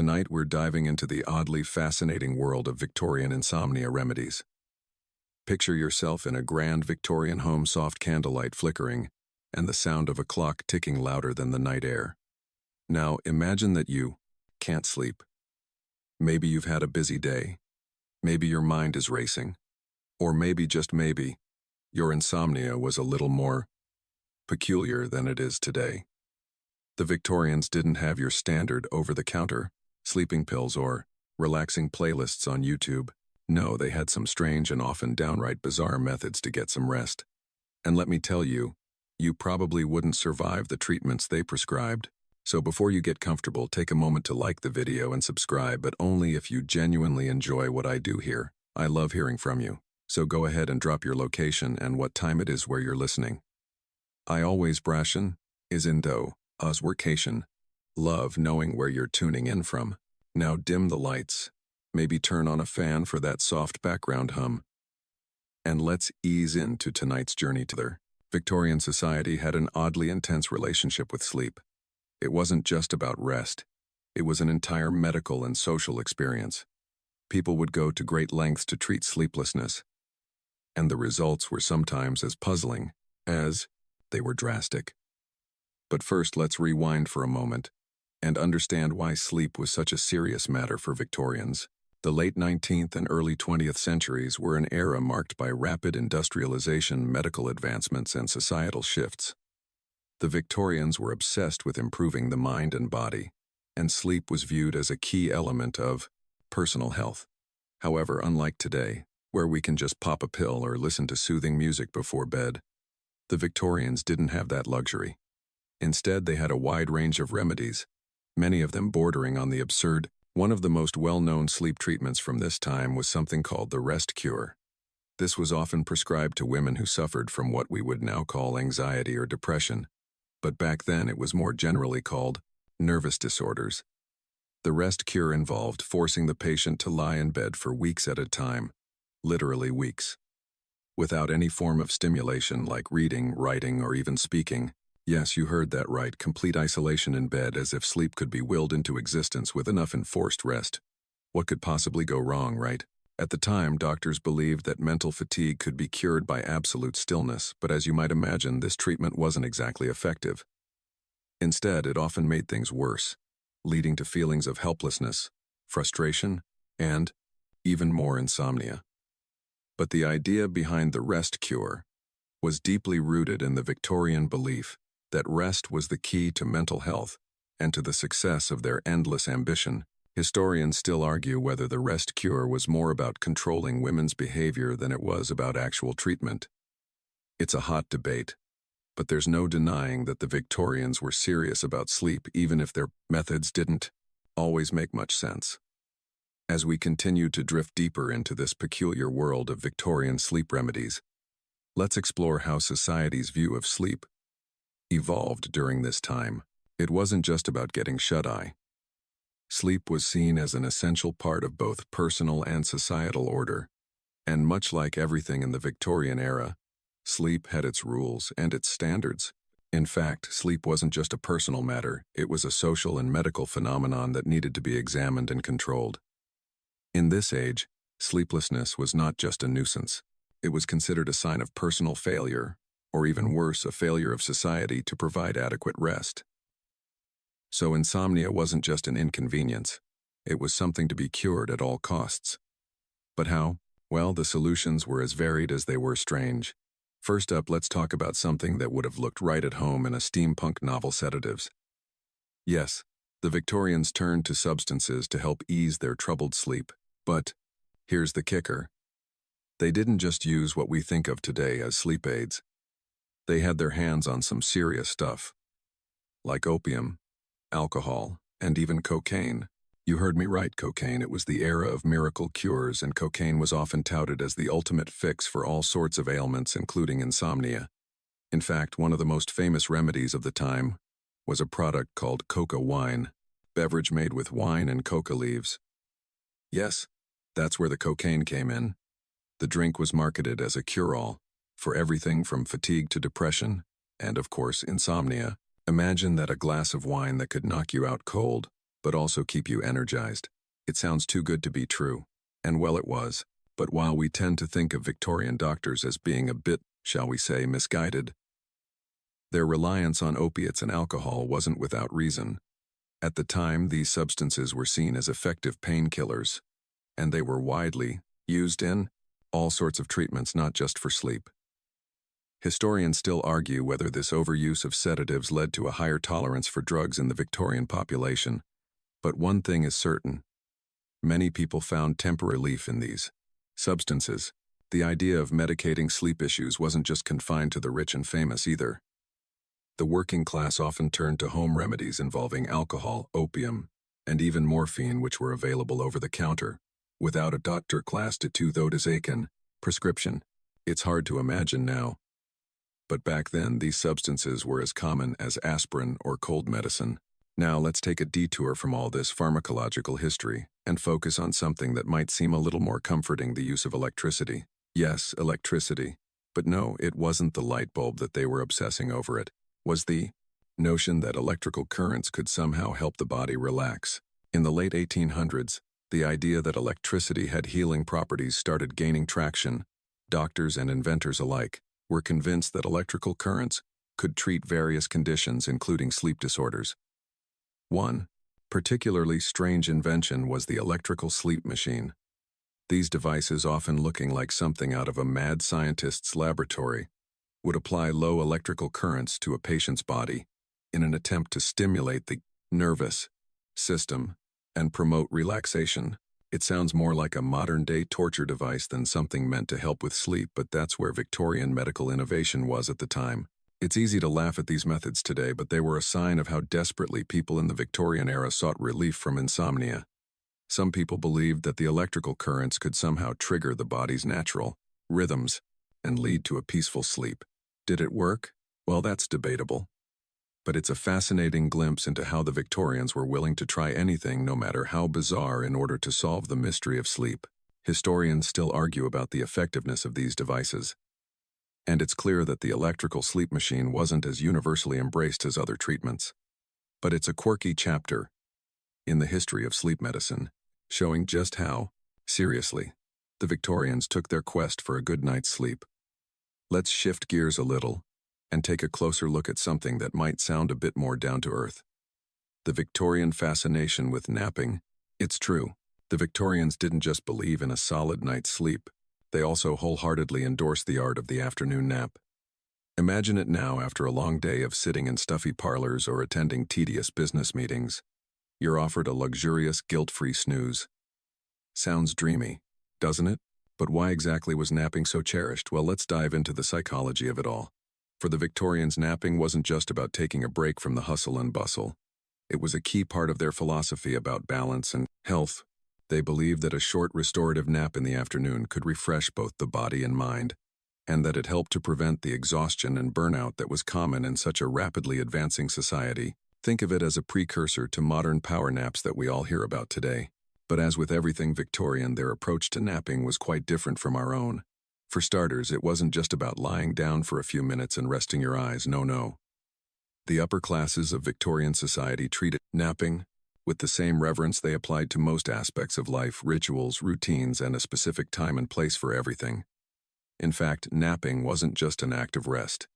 Tonight we're diving into the oddly fascinating world of Victorian insomnia remedies. Picture yourself in a grand Victorian home, soft candlelight flickering, and the sound of a clock ticking louder than the night air. Now imagine that you can't sleep. Maybe you've had a busy day. Maybe your mind is racing. Or maybe, just maybe, your insomnia was a little more peculiar than it is today. The Victorians didn't have your standard over-the-counter sleeping pills or relaxing playlists on YouTube. No, they had some strange and often downright bizarre methods to get some rest. And let me tell you, you probably wouldn't survive the treatments they prescribed. So before you get comfortable, take a moment to like the video and subscribe, but only if you genuinely enjoy what I do here. I love hearing from you. So go ahead and drop your location and what time it is where you're listening. I always brashin' is indo, us workation. Love knowing where you're tuning in from. Now dim the lights. Maybe turn on a fan for that soft background hum. And let's ease into tonight's journey together. Victorian society had an oddly intense relationship with sleep. It wasn't just about rest. It was an entire medical and social experience. People would go to great lengths to treat sleeplessness. And the results were sometimes as puzzling as they were drastic. But first, let's rewind for a moment and understand why sleep was such a serious matter for Victorians. The late 19th and early 20th centuries were an era marked by rapid industrialization, medical advancements, and societal shifts. The Victorians were obsessed with improving the mind and body, and sleep was viewed as a key element of personal health. However, unlike today, where we can just pop a pill or listen to soothing music before bed, the Victorians didn't have that luxury. Instead, they had a wide range of remedies, many of them bordering on the absurd. One of the most well-known sleep treatments from this time was something called the rest cure. This was often prescribed to women who suffered from what we would now call anxiety or depression, but back then it was more generally called nervous disorders. The rest cure involved forcing the patient to lie in bed for weeks at a time, literally weeks, without any form of stimulation like reading, writing, or even speaking. Yes, you heard that right, complete isolation in bed, as if sleep could be willed into existence with enough enforced rest. What could possibly go wrong, right? At the time, doctors believed that mental fatigue could be cured by absolute stillness, but as you might imagine, this treatment wasn't exactly effective. Instead, it often made things worse, leading to feelings of helplessness, frustration, and even more insomnia. But the idea behind the rest cure was deeply rooted in the Victorian belief that rest was the key to mental health and to the success of their endless ambition. Historians still argue whether the rest cure was more about controlling women's behavior than it was about actual treatment. It's a hot debate, but there's no denying that the Victorians were serious about sleep, even if their methods didn't always make much sense. As we continue to drift deeper into this peculiar world of Victorian sleep remedies, let's explore how society's view of sleep evolved during this time. It wasn't just about getting shut-eye. Sleep was seen as an essential part of both personal and societal order, and much like everything in the Victorian era, sleep had its rules and its standards. In fact, sleep wasn't just a personal matter, it was a social and medical phenomenon that needed to be examined and controlled. In this age, sleeplessness was not just a nuisance. It was considered a sign of personal failure, or even worse, a failure of society to provide adequate rest. So insomnia wasn't just an inconvenience. It was something to be cured at all costs. But how? Well, the solutions were as varied as they were strange. First up, let's talk about something that would have looked right at home in a steampunk novel: sedatives. Yes, the Victorians turned to substances to help ease their troubled sleep. But here's the kicker. They didn't just use what we think of today as sleep aids. They had their hands on some serious stuff, like opium, alcohol, and even cocaine. You heard me right, cocaine. It was the era of miracle cures, and cocaine was often touted as the ultimate fix for all sorts of ailments, including insomnia. In fact, one of the most famous remedies of the time was a product called coca wine, beverage made with wine and coca leaves. Yes, that's where the cocaine came in. The drink was marketed as a cure-all for everything from fatigue to depression, and of course, insomnia. Imagine that, a glass of wine that could knock you out cold, but also keep you energized. It sounds too good to be true. And well, it was. But while we tend to think of Victorian doctors as being a bit, shall we say, misguided, their reliance on opiates and alcohol wasn't without reason. At the time, these substances were seen as effective painkillers, and they were widely used in all sorts of treatments, not just for sleep. Historians still argue whether this overuse of sedatives led to a higher tolerance for drugs in the Victorian population. But one thing is certain: many people found temporary relief in these substances. The idea of medicating sleep issues wasn't just confined to the rich and famous either. The working class often turned to home remedies involving alcohol, opium, and even morphine, which were available over the counter, without a doctor classed it to Vodazaikan prescription. It's hard to imagine now. But back then, these substances were as common as aspirin or cold medicine. Now let's take a detour from all this pharmacological history and focus on something that might seem a little more comforting: the use of electricity. Yes, electricity. But no, it wasn't the light bulb that they were obsessing over. It was the notion that electrical currents could somehow help the body relax. In the late 1800s, the idea that electricity had healing properties started gaining traction. Doctors and inventors alike were convinced that electrical currents could treat various conditions, including sleep disorders. One particularly strange invention was the electrical sleep machine. These devices, often looking like something out of a mad scientist's laboratory, would apply low electrical currents to a patient's body in an attempt to stimulate the nervous system and promote relaxation. It sounds more like a modern-day torture device than something meant to help with sleep, but that's where Victorian medical innovation was at the time. It's easy to laugh at these methods today, but they were a sign of how desperately people in the Victorian era sought relief from insomnia. Some people believed that the electrical currents could somehow trigger the body's natural rhythms and lead to a peaceful sleep. Did it work? Well, that's debatable. But it's a fascinating glimpse into how the Victorians were willing to try anything, no matter how bizarre, in order to solve the mystery of sleep. Historians still argue about the effectiveness of these devices. And it's clear that the electrical sleep machine wasn't as universally embraced as other treatments. But it's a quirky chapter in the history of sleep medicine, showing just how seriously the Victorians took their quest for a good night's sleep. Let's shift gears a little and take a closer look at something that might sound a bit more down to earth: the Victorian fascination with napping. It's true, the Victorians didn't just believe in a solid night's sleep, they also wholeheartedly endorsed the art of the afternoon nap. Imagine it now after a long day of sitting in stuffy parlors or attending tedious business meetings. You're offered a luxurious, guilt-free snooze. Sounds dreamy, doesn't it? But why exactly was napping so cherished? Well, let's dive into the psychology of it all. For the Victorians, napping wasn't just about taking a break from the hustle and bustle. It was a key part of their philosophy about balance and health. They believed that a short restorative nap in the afternoon could refresh both the body and mind, and that it helped to prevent the exhaustion and burnout that was common in such a rapidly advancing society. Think of it as a precursor to modern power naps that we all hear about today. But as with everything Victorian, their approach to napping was quite different from our own. For starters, it wasn't just about lying down for a few minutes and resting your eyes. No. The upper classes of Victorian society treated napping with the same reverence they applied to most aspects of life: rituals, routines, and a specific time and place for everything. In fact, napping wasn't just an act of rest.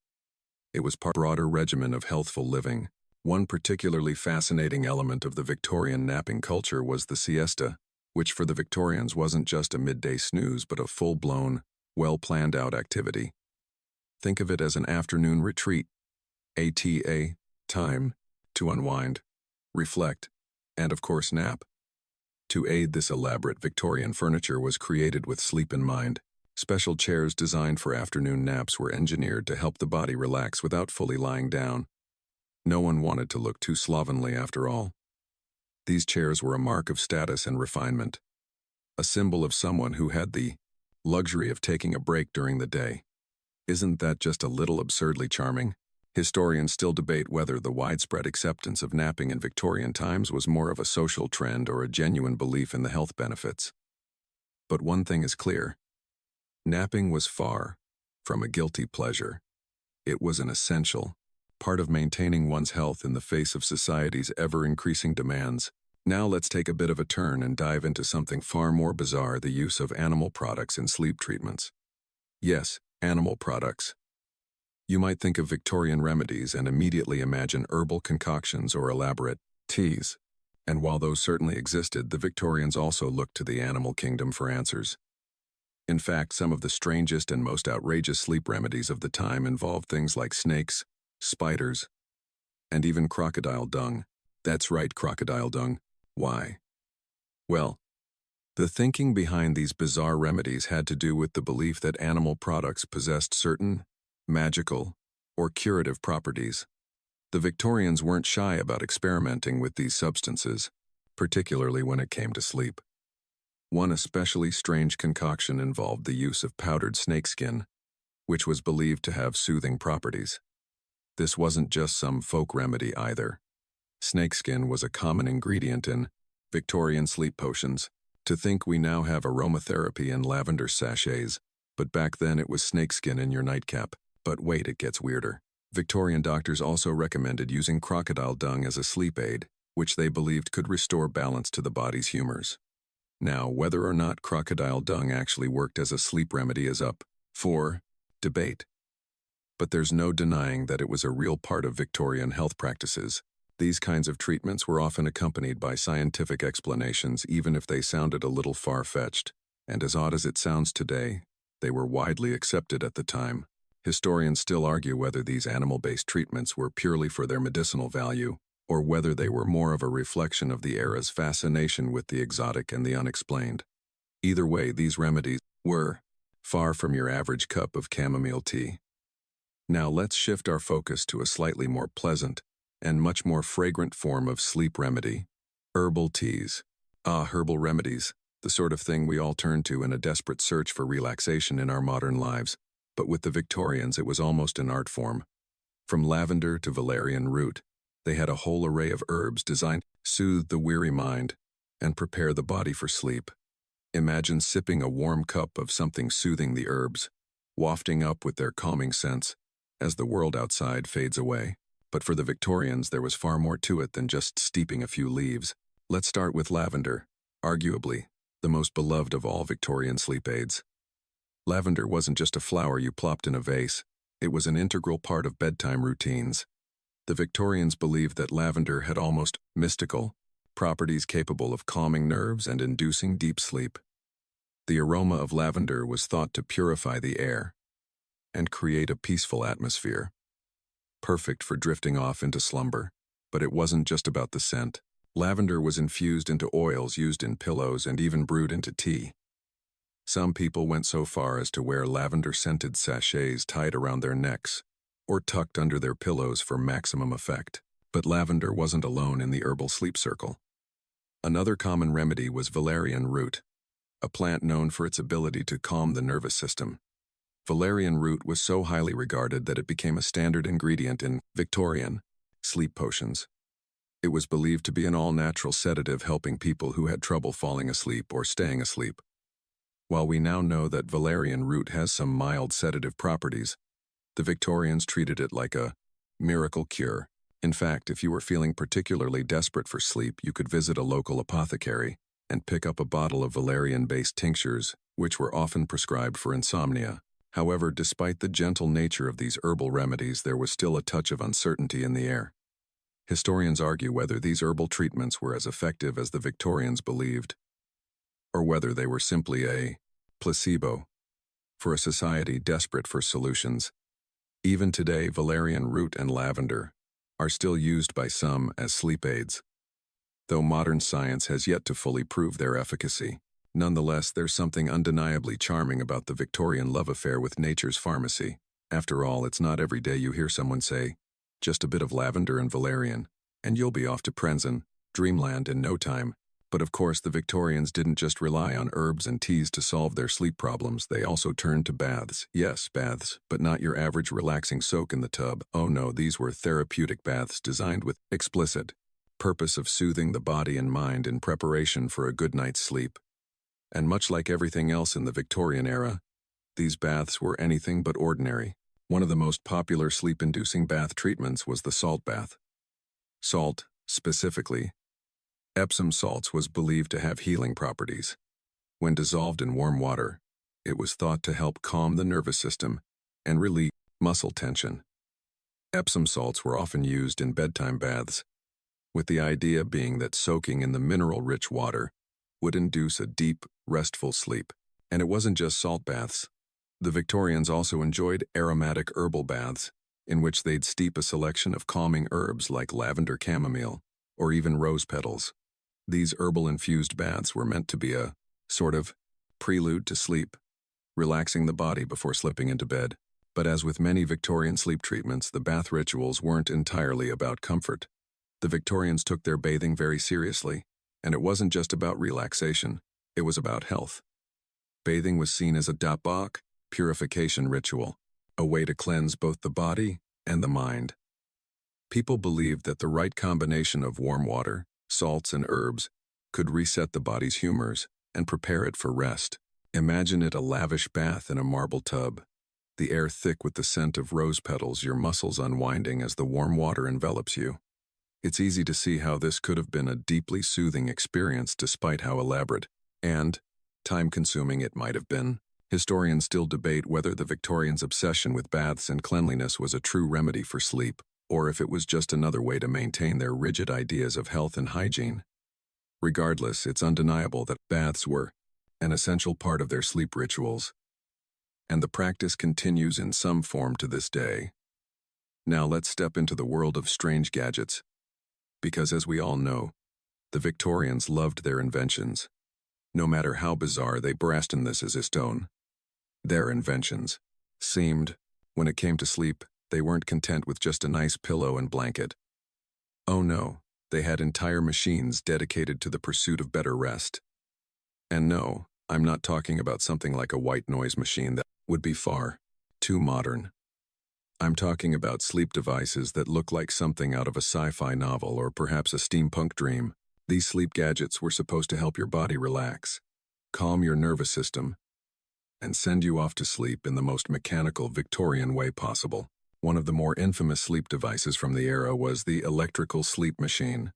It was part of a broader regimen of healthful living. One particularly fascinating element of the Victorian napping culture was the siesta, which for the Victorians wasn't just a midday snooze but a full-blown, well-planned-out activity. Think of it as an afternoon retreat, ATA, time to unwind, reflect, and of course nap. To aid this, elaborate Victorian furniture was created with sleep in mind. Special chairs designed for afternoon naps were engineered to help the body relax without fully lying down. No one wanted to look too slovenly after all. These chairs were a mark of status and refinement, a symbol of someone who had the luxury of taking a break during the day. Isn't that just a little absurdly charming? Historians still debate whether the widespread acceptance of napping in Victorian times was more of a social trend or a genuine belief in the health benefits. But one thing is clear: napping was far from a guilty pleasure. It was an essential part of maintaining one's health in the face of society's ever-increasing demands. Now let's take a bit of a turn and dive into something far more bizarre: the use of animal products in sleep treatments. Yes, animal products. You might think of Victorian remedies and immediately imagine herbal concoctions or elaborate teas. And while those certainly existed, the Victorians also looked to the animal kingdom for answers. In fact, some of the strangest and most outrageous sleep remedies of the time involved things like snakes, spiders, and even crocodile dung. That's right, crocodile dung. Why? Well, the thinking behind these bizarre remedies had to do with the belief that animal products possessed certain magical or curative properties. The Victorians weren't shy about experimenting with these substances, particularly when it came to sleep. One especially strange concoction involved the use of powdered snakeskin, which was believed to have soothing properties. This wasn't just some folk remedy either. Snakeskin was a common ingredient in Victorian sleep potions. To think we now have aromatherapy in lavender sachets, but back then it was snakeskin in your nightcap. But wait, it gets weirder. Victorian doctors also recommended using crocodile dung as a sleep aid, which they believed could restore balance to the body's humors. Now, whether or not crocodile dung actually worked as a sleep remedy is up for debate. But there's no denying that it was a real part of Victorian health practices. These kinds of treatments were often accompanied by scientific explanations, even if they sounded a little far-fetched. And as odd as it sounds today, they were widely accepted at the time. Historians still argue whether these animal-based treatments were purely for their medicinal value, or whether they were more of a reflection of the era's fascination with the exotic and the unexplained. Either way, these remedies were far from your average cup of chamomile tea. Now let's shift our focus to a slightly more pleasant and much more fragrant form of sleep remedy: herbal teas. Herbal remedies, the sort of thing we all turn to in a desperate search for relaxation in our modern lives. But with the Victorians, it was almost an art form. From lavender to valerian root, they had a whole array of herbs designed to soothe the weary mind and prepare the body for sleep. Imagine sipping a warm cup of something soothing, the herbs wafting up with their calming scents as the world outside fades away. But for the Victorians, there was far more to it than just steeping a few leaves. Let's start with lavender, arguably the most beloved of all Victorian sleep aids. Lavender wasn't just a flower you plopped in a vase, it was an integral part of bedtime routines. The Victorians believed that lavender had almost mystical properties capable of calming nerves and inducing deep sleep. The aroma of lavender was thought to purify the air and create a peaceful atmosphere, perfect for drifting off into slumber. But it wasn't just about the scent. Lavender was infused into oils used in pillows and even brewed into tea. Some people went so far as to wear lavender-scented sachets tied around their necks or tucked under their pillows for maximum effect. But lavender wasn't alone in the herbal sleep circle. Another common remedy was valerian root, a plant known for its ability to calm the nervous system. Valerian root was so highly regarded that it became a standard ingredient in Victorian sleep potions. It was believed to be an all-natural sedative, helping people who had trouble falling asleep or staying asleep. While we now know that valerian root has some mild sedative properties, the Victorians treated it like a miracle cure. In fact, if you were feeling particularly desperate for sleep, you could visit a local apothecary and pick up a bottle of valerian-based tinctures, which were often prescribed for insomnia. However, despite the gentle nature of these herbal remedies, there was still a touch of uncertainty in the air. Historians argue whether these herbal treatments were as effective as the Victorians believed, or whether they were simply a placebo for a society desperate for solutions. Even today, valerian root and lavender are still used by some as sleep aids, though modern science has yet to fully prove their efficacy. Nonetheless, there's something undeniably charming about the Victorian love affair with nature's pharmacy. After all, it's not every day you hear someone say, "Just a bit of lavender and valerian, and you'll be off to Prenzen, dreamland in no time." But of course, the Victorians didn't just rely on herbs and teas to solve their sleep problems. They also turned to baths. Yes, baths, but not your average relaxing soak in the tub. Oh no, these were therapeutic baths designed with explicit purpose of soothing the body and mind in preparation for a good night's sleep. And much like everything else in the Victorian era, these baths were anything but ordinary. One of the most popular sleep-inducing bath treatments was the salt bath. Salt, specifically, Epsom salts was believed to have healing properties. When dissolved in warm water, it was thought to help calm the nervous system and relieve muscle tension. Epsom salts were often used in bedtime baths, with the idea being that soaking in the mineral-rich water would induce a deep, restful sleep. And it wasn't just salt baths. The Victorians also enjoyed aromatic herbal baths, in which they'd steep a selection of calming herbs like lavender chamomile or even rose petals. These herbal-infused baths were meant to be a sort of prelude to sleep, relaxing the body before slipping into bed. But as with many Victorian sleep treatments, the bath rituals weren't entirely about comfort. The Victorians took their bathing very seriously, and it wasn't just about relaxation, it was about health. Bathing was seen as a dabak, purification ritual, a way to cleanse both the body and the mind. People believed that the right combination of warm water, salts, and herbs could reset the body's humors and prepare it for rest. Imagine it a lavish bath in a marble tub, the air thick with the scent of rose petals, your muscles unwinding as the warm water envelops you. It's easy to see how this could have been a deeply soothing experience despite how elaborate and time-consuming it might have been. Historians still debate whether the Victorians' obsession with baths and cleanliness was a true remedy for sleep, or if it was just another way to maintain their rigid ideas of health and hygiene. Regardless, it's undeniable that baths were an essential part of their sleep rituals, and the practice continues in some form to this day. Now let's step into the world of strange gadgets, because as we all know, the Victorians loved their inventions. No matter how bizarre, they brassed in this as a stone. Their inventions seemed, when it came to sleep, they weren't content with just a nice pillow and blanket. Oh no, they had entire machines dedicated to the pursuit of better rest. And no, I'm not talking about something like a white noise machine that would be far too modern. I'm talking about sleep devices that look like something out of a sci-fi novel or perhaps a steampunk dream. These sleep gadgets were supposed to help your body relax, calm your nervous system, and send you off to sleep in the most mechanical Victorian way possible. One of the more infamous sleep devices from the era was the electrical sleep machine.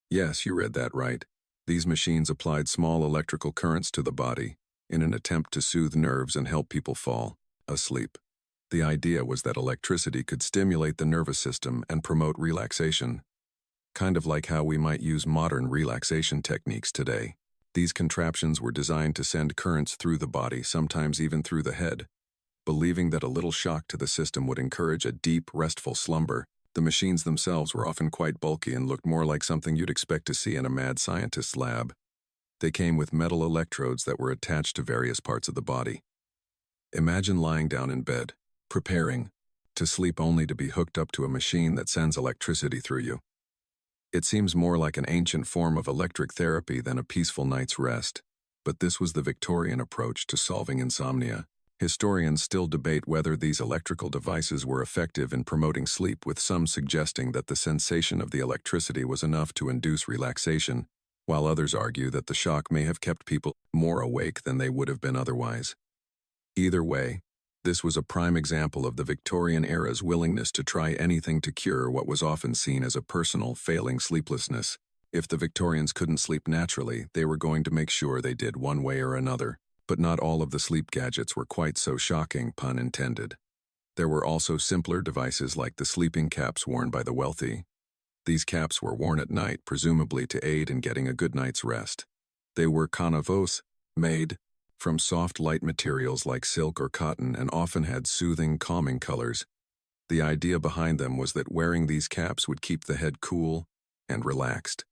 Yes, you read that right. These machines applied small electrical currents to the body in an attempt to soothe nerves and help people fall asleep. The idea was that electricity could stimulate the nervous system and promote relaxation, kind of like how we might use modern relaxation techniques today. These contraptions were designed to send currents through the body, sometimes even through the head. Believing that a little shock to the system would encourage a deep, restful slumber, the machines themselves were often quite bulky and looked more like something you'd expect to see in a mad scientist's lab. They came with metal electrodes that were attached to various parts of the body. Imagine lying down in bed, preparing to sleep only to be hooked up to a machine that sends electricity through you. It seems more like an ancient form of electric therapy than a peaceful night's rest, but this was the Victorian approach to solving insomnia. Historians still debate whether these electrical devices were effective in promoting sleep, with some suggesting that the sensation of the electricity was enough to induce relaxation, while others argue that the shock may have kept people more awake than they would have been otherwise. Either way, this was a prime example of the Victorian era's willingness to try anything to cure what was often seen as a personal, failing sleeplessness. If the Victorians couldn't sleep naturally, they were going to make sure they did one way or another. But not all of the sleep gadgets were quite so shocking, pun intended. There were also simpler devices like the sleeping caps worn by the wealthy. These caps were worn at night, presumably to aid in getting a good night's rest. They were canavos, made from soft, light materials like silk or cotton, and often had soothing, calming colors. The idea behind them was that wearing these caps would keep the head cool and relaxed,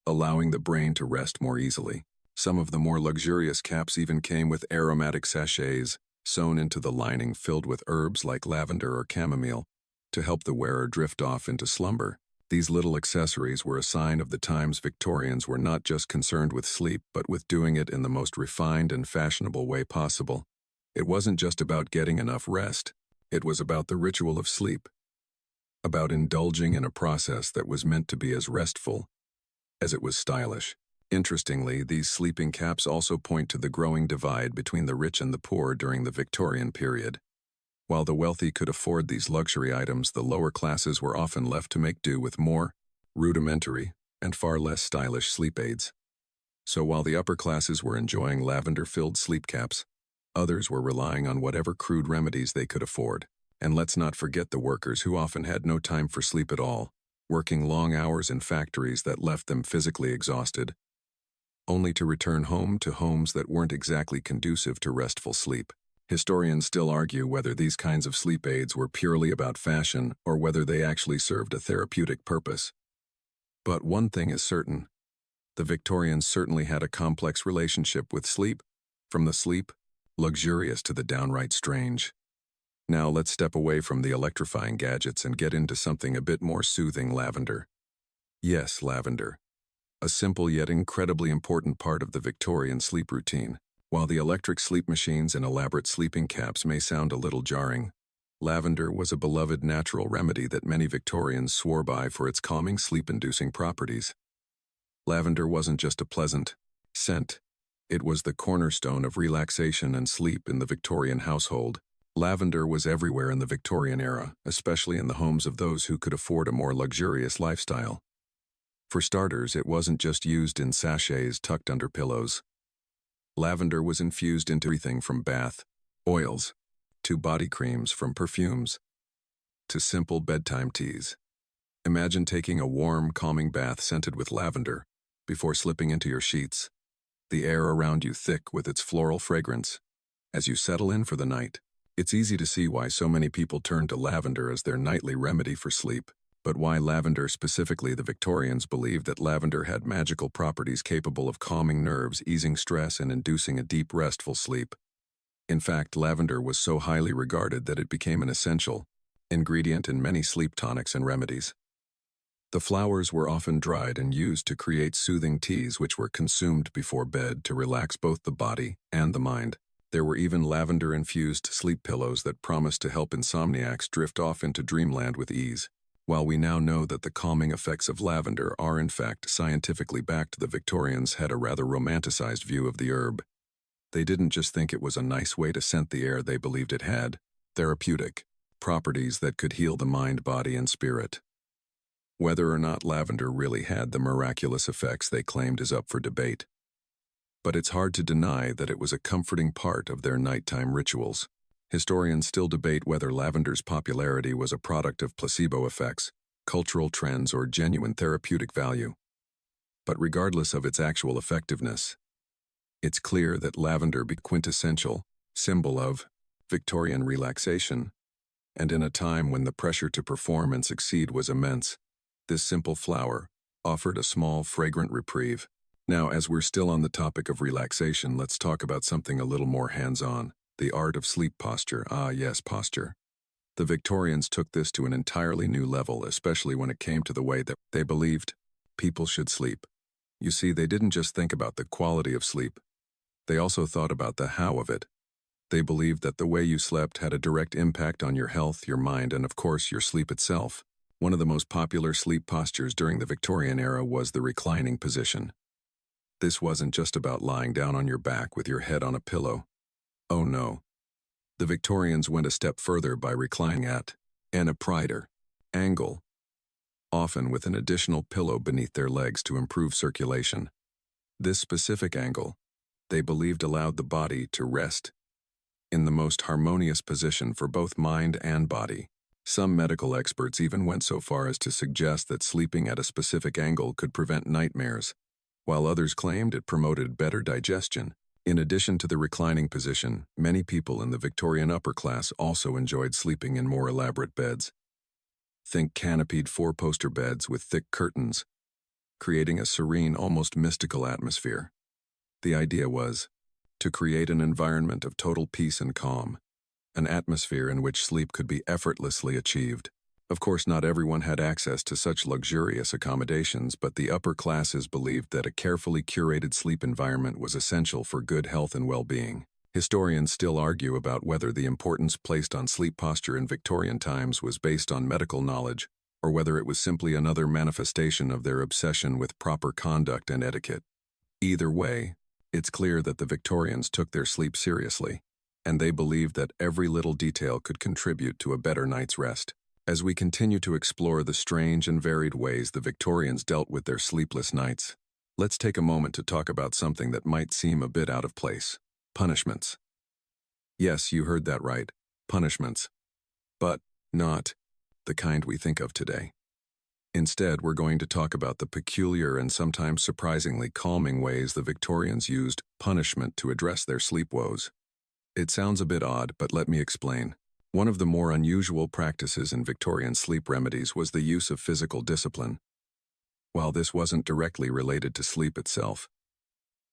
allowing the brain to rest more easily. Some of the more luxurious caps even came with aromatic sachets sewn into the lining filled with herbs like lavender or chamomile to help the wearer drift off into slumber. These little accessories were a sign of the times. Victorians were not just concerned with sleep, but with doing it in the most refined and fashionable way possible. It wasn't just about getting enough rest. It was about the ritual of sleep, about indulging in a process that was meant to be as restful as it was stylish. Interestingly, these sleeping caps also point to the growing divide between the rich and the poor during the Victorian period. While the wealthy could afford these luxury items, the lower classes were often left to make do with more rudimentary and far less stylish sleep aids. So while the upper classes were enjoying lavender-filled sleep caps, others were relying on whatever crude remedies they could afford. And let's not forget the workers who often had no time for sleep at all, working long hours in factories that left them physically exhausted, only to return home to homes that weren't exactly conducive to restful sleep. Historians still argue whether these kinds of sleep aids were purely about fashion or whether they actually served a therapeutic purpose. But one thing is certain: the Victorians certainly had a complex relationship with sleep, from the sleep luxurious to the downright strange. Now let's step away from the electrifying gadgets and get into something a bit more soothing: lavender. Yes, lavender. A simple yet incredibly important part of the Victorian sleep routine. While the electric sleep machines and elaborate sleeping caps may sound a little jarring, lavender was a beloved natural remedy that many Victorians swore by for its calming, sleep-inducing properties. Lavender wasn't just a pleasant scent. It was the cornerstone of relaxation and sleep in the Victorian household. Lavender was everywhere in the Victorian era, especially in the homes of those who could afford a more luxurious lifestyle. For starters, it wasn't just used in sachets tucked under pillows. Lavender was infused into everything from bath oils to body creams, from perfumes to simple bedtime teas. Imagine taking a warm, calming bath scented with lavender before slipping into your sheets, the air around you thick with its floral fragrance. As you settle in for the night, it's easy to see why so many people turn to lavender as their nightly remedy for sleep. But why lavender specifically? The Victorians believed that lavender had magical properties capable of calming nerves, easing stress, and inducing a deep, restful sleep. In fact, lavender was so highly regarded that it became an essential ingredient in many sleep tonics and remedies. The flowers were often dried and used to create soothing teas which were consumed before bed to relax both the body and the mind. There were even lavender-infused sleep pillows that promised to help insomniacs drift off into dreamland with ease. While we now know that the calming effects of lavender are in fact scientifically backed, the Victorians had a rather romanticized view of the herb. They didn't just think it was a nice way to scent the air, they believed it had therapeutic properties that could heal the mind, body, and spirit. Whether or not lavender really had the miraculous effects they claimed is up for debate. But it's hard to deny that it was a comforting part of their nighttime rituals. Historians still debate whether lavender's popularity was a product of placebo effects, cultural trends, or genuine therapeutic value. But regardless of its actual effectiveness, it's clear that lavender became a quintessential symbol of Victorian relaxation, and in a time when the pressure to perform and succeed was immense, this simple flower offered a small, fragrant reprieve. Now, as we're still on the topic of relaxation, let's talk about something a little more hands-on: the art of sleep posture. Ah, yes, posture. The Victorians took this to an entirely new level, especially when it came to the way that they believed people should sleep. You see, they didn't just think about the quality of sleep. They also thought about the how of it. They believed that the way you slept had a direct impact on your health, your mind, and of course, your sleep itself. One of the most popular sleep postures during the Victorian era was the reclining position. This wasn't just about lying down on your back with your head on a pillow. Oh no. The Victorians went a step further by reclining at an uprighter angle, often with an additional pillow beneath their legs to improve circulation. This specific angle, they believed, allowed the body to rest in the most harmonious position for both mind and body. Some medical experts even went so far as to suggest that sleeping at a specific angle could prevent nightmares, while others claimed it promoted better digestion. In addition to the reclining position, many people in the Victorian upper class also enjoyed sleeping in more elaborate beds. Think canopied four-poster beds with thick curtains, creating a serene, almost mystical atmosphere. The idea was to create an environment of total peace and calm, an atmosphere in which sleep could be effortlessly achieved. Of course, not everyone had access to such luxurious accommodations, but the upper classes believed that a carefully curated sleep environment was essential for good health and well-being. Historians still argue about whether the importance placed on sleep posture in Victorian times was based on medical knowledge, or whether it was simply another manifestation of their obsession with proper conduct and etiquette. Either way, it's clear that the Victorians took their sleep seriously, and they believed that every little detail could contribute to a better night's rest. As we continue to explore the strange and varied ways the Victorians dealt with their sleepless nights, let's take a moment to talk about something that might seem a bit out of place: punishments. Yes, you heard that right, punishments. But not the kind we think of today. Instead, we're going to talk about the peculiar and sometimes surprisingly calming ways the Victorians used punishment to address their sleep woes. It sounds a bit odd, but let me explain. One of the more unusual practices in Victorian sleep remedies was the use of physical discipline. While this wasn't directly related to sleep itself,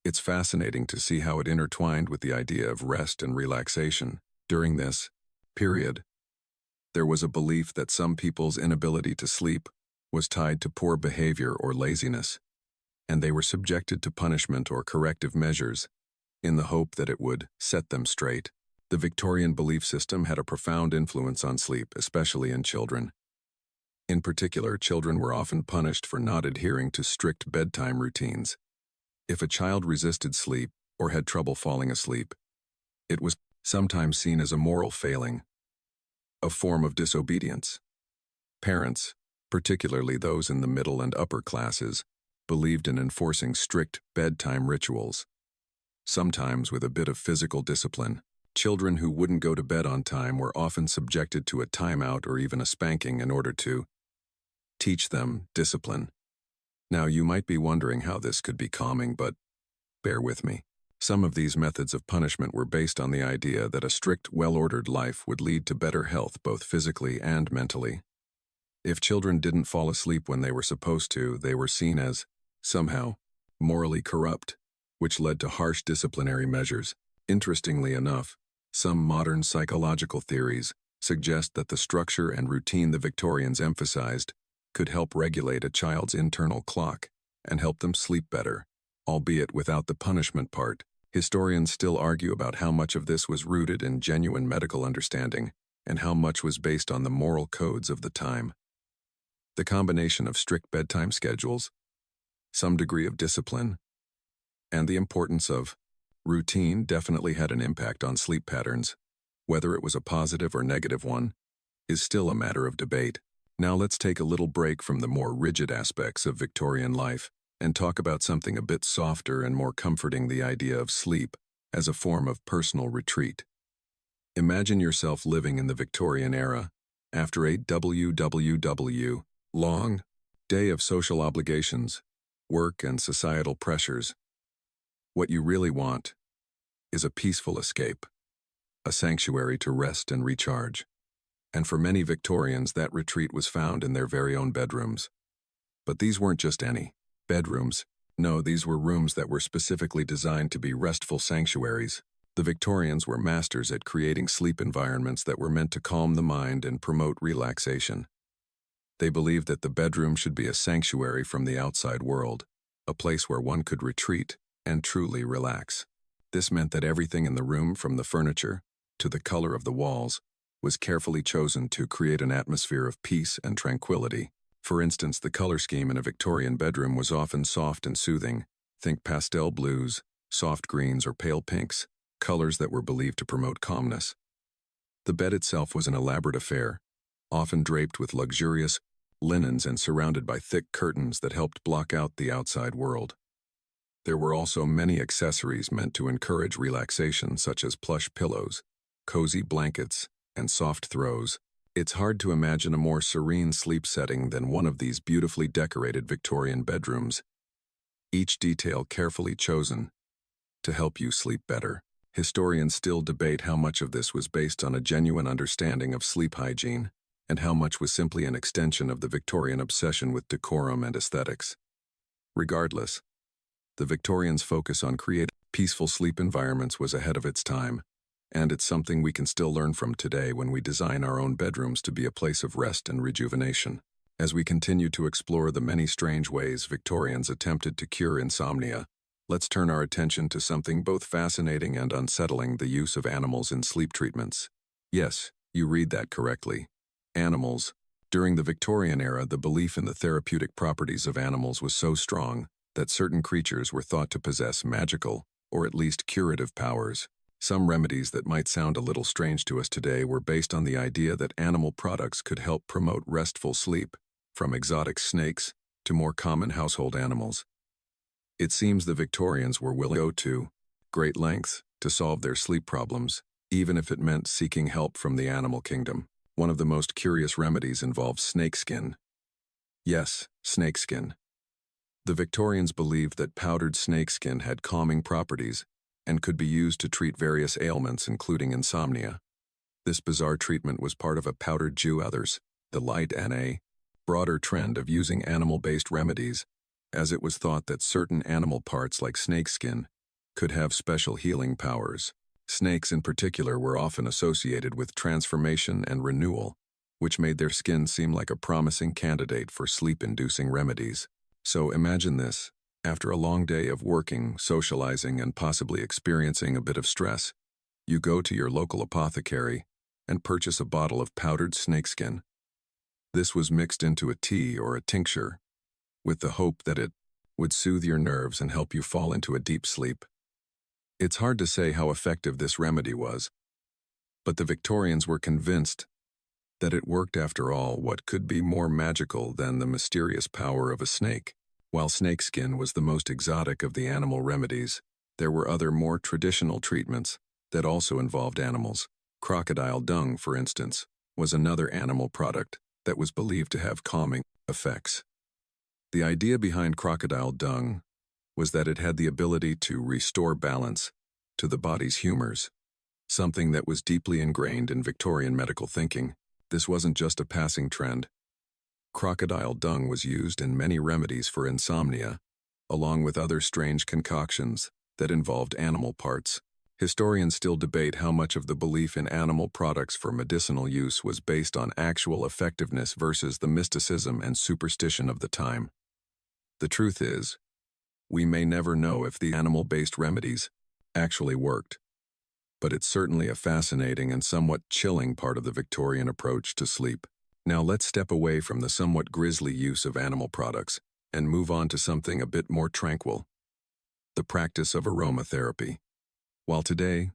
it's fascinating to see how it intertwined with the idea of rest and relaxation. During this period, there was a belief that some people's inability to sleep was tied to poor behavior or laziness, and they were subjected to punishment or corrective measures in the hope that it would set them straight. The Victorian belief system had a profound influence on sleep, especially in children. In particular, children were often punished for not adhering to strict bedtime routines. If a child resisted sleep or had trouble falling asleep, it was sometimes seen as a moral failing, a form of disobedience. Parents, particularly those in the middle and upper classes, believed in enforcing strict bedtime rituals, sometimes with a bit of physical discipline. Children who wouldn't go to bed on time were often subjected to a timeout or even a spanking in order to teach them discipline. Now, you might be wondering how this could be calming, but bear with me. Some of these methods of punishment were based on the idea that a strict, well-ordered life would lead to better health both physically and mentally. If children didn't fall asleep when they were supposed to, they were seen as, somehow, morally corrupt, which led to harsh disciplinary measures. Interestingly enough, some modern psychological theories suggest that the structure and routine the Victorians emphasized could help regulate a child's internal clock and help them sleep better, albeit without the punishment part. Historians still argue about how much of this was rooted in genuine medical understanding and how much was based on the moral codes of the time. The combination of strict bedtime schedules, some degree of discipline, and the importance of routine definitely had an impact on sleep patterns. Whether it was a positive or negative one is still a matter of debate. Now let's take a little break from the more rigid aspects of Victorian life and talk about something a bit softer and more comforting: the idea of sleep as a form of personal retreat. Imagine yourself living in the Victorian era, after a long day of social obligations, work, and societal pressures. What you really want is a peaceful escape, a sanctuary to rest and recharge. And for many Victorians, that retreat was found in their very own bedrooms. But these weren't just any bedrooms. No, these were rooms that were specifically designed to be restful sanctuaries. The Victorians were masters at creating sleep environments that were meant to calm the mind and promote relaxation. They believed that the bedroom should be a sanctuary from the outside world, a place where one could retreat and truly relax. This meant that everything in the room, from the furniture to the color of the walls, was carefully chosen to create an atmosphere of peace and tranquility. For instance, the color scheme in a Victorian bedroom was often soft and soothing. Think pastel blues, soft greens, or pale pinks, colors that were believed to promote calmness. The bed itself was an elaborate affair, often draped with luxurious linens and surrounded by thick curtains that helped block out the outside world. There were also many accessories meant to encourage relaxation, such as plush pillows, cozy blankets, and soft throws. It's hard to imagine a more serene sleep setting than one of these beautifully decorated Victorian bedrooms, each detail carefully chosen to help you sleep better. Historians still debate how much of this was based on a genuine understanding of sleep hygiene, and how much was simply an extension of the Victorian obsession with decorum and aesthetics. Regardless, the Victorians' focus on creating peaceful sleep environments was ahead of its time, and it's something we can still learn from today when we design our own bedrooms to be a place of rest and rejuvenation. As we continue to explore the many strange ways Victorians attempted to cure insomnia, let's turn our attention to something both fascinating and unsettling: the use of animals in sleep treatments. Yes, you read that correctly. Animals. During the Victorian era, the belief in the therapeutic properties of animals was so strong that certain creatures were thought to possess magical, or at least curative powers. Some remedies that might sound a little strange to us today were based on the idea that animal products could help promote restful sleep, from exotic snakes to more common household animals. It seems the Victorians were willing to go to great lengths to solve their sleep problems, even if it meant seeking help from the animal kingdom. One of the most curious remedies involves snakeskin. Yes, snakeskin. The Victorians believed that powdered snakeskin had calming properties and could be used to treat various ailments, including insomnia. This bizarre treatment was part of a powdered Jew others, the light and a broader trend of using animal-based remedies, as it was thought that certain animal parts like snakeskin could have special healing powers. Snakes in particular were often associated with transformation and renewal, which made their skin seem like a promising candidate for sleep-inducing remedies. So imagine this. After a long day of working, socializing, and possibly experiencing a bit of stress, you go to your local apothecary and purchase a bottle of powdered snakeskin. This was mixed into a tea or a tincture, with the hope that it would soothe your nerves and help you fall into a deep sleep. It's hard to say how effective this remedy was, but the Victorians were convinced that it worked after all. What could be more magical than the mysterious power of a snake? While snakeskin was the most exotic of the animal remedies, there were other more traditional treatments that also involved animals. Crocodile dung, for instance, was another animal product that was believed to have calming effects. The idea behind crocodile dung was that it had the ability to restore balance to the body's humors, something that was deeply ingrained in Victorian medical thinking. This wasn't just a passing trend. Crocodile dung was used in many remedies for insomnia, along with other strange concoctions that involved animal parts. Historians still debate how much of the belief in animal products for medicinal use was based on actual effectiveness versus the mysticism and superstition of the time. The truth is, we may never know if the animal-based remedies actually worked, but it's certainly a fascinating and somewhat chilling part of the Victorian approach to sleep. Now let's step away from the somewhat grisly use of animal products and move on to something a bit more tranquil: the practice of aromatherapy. While today,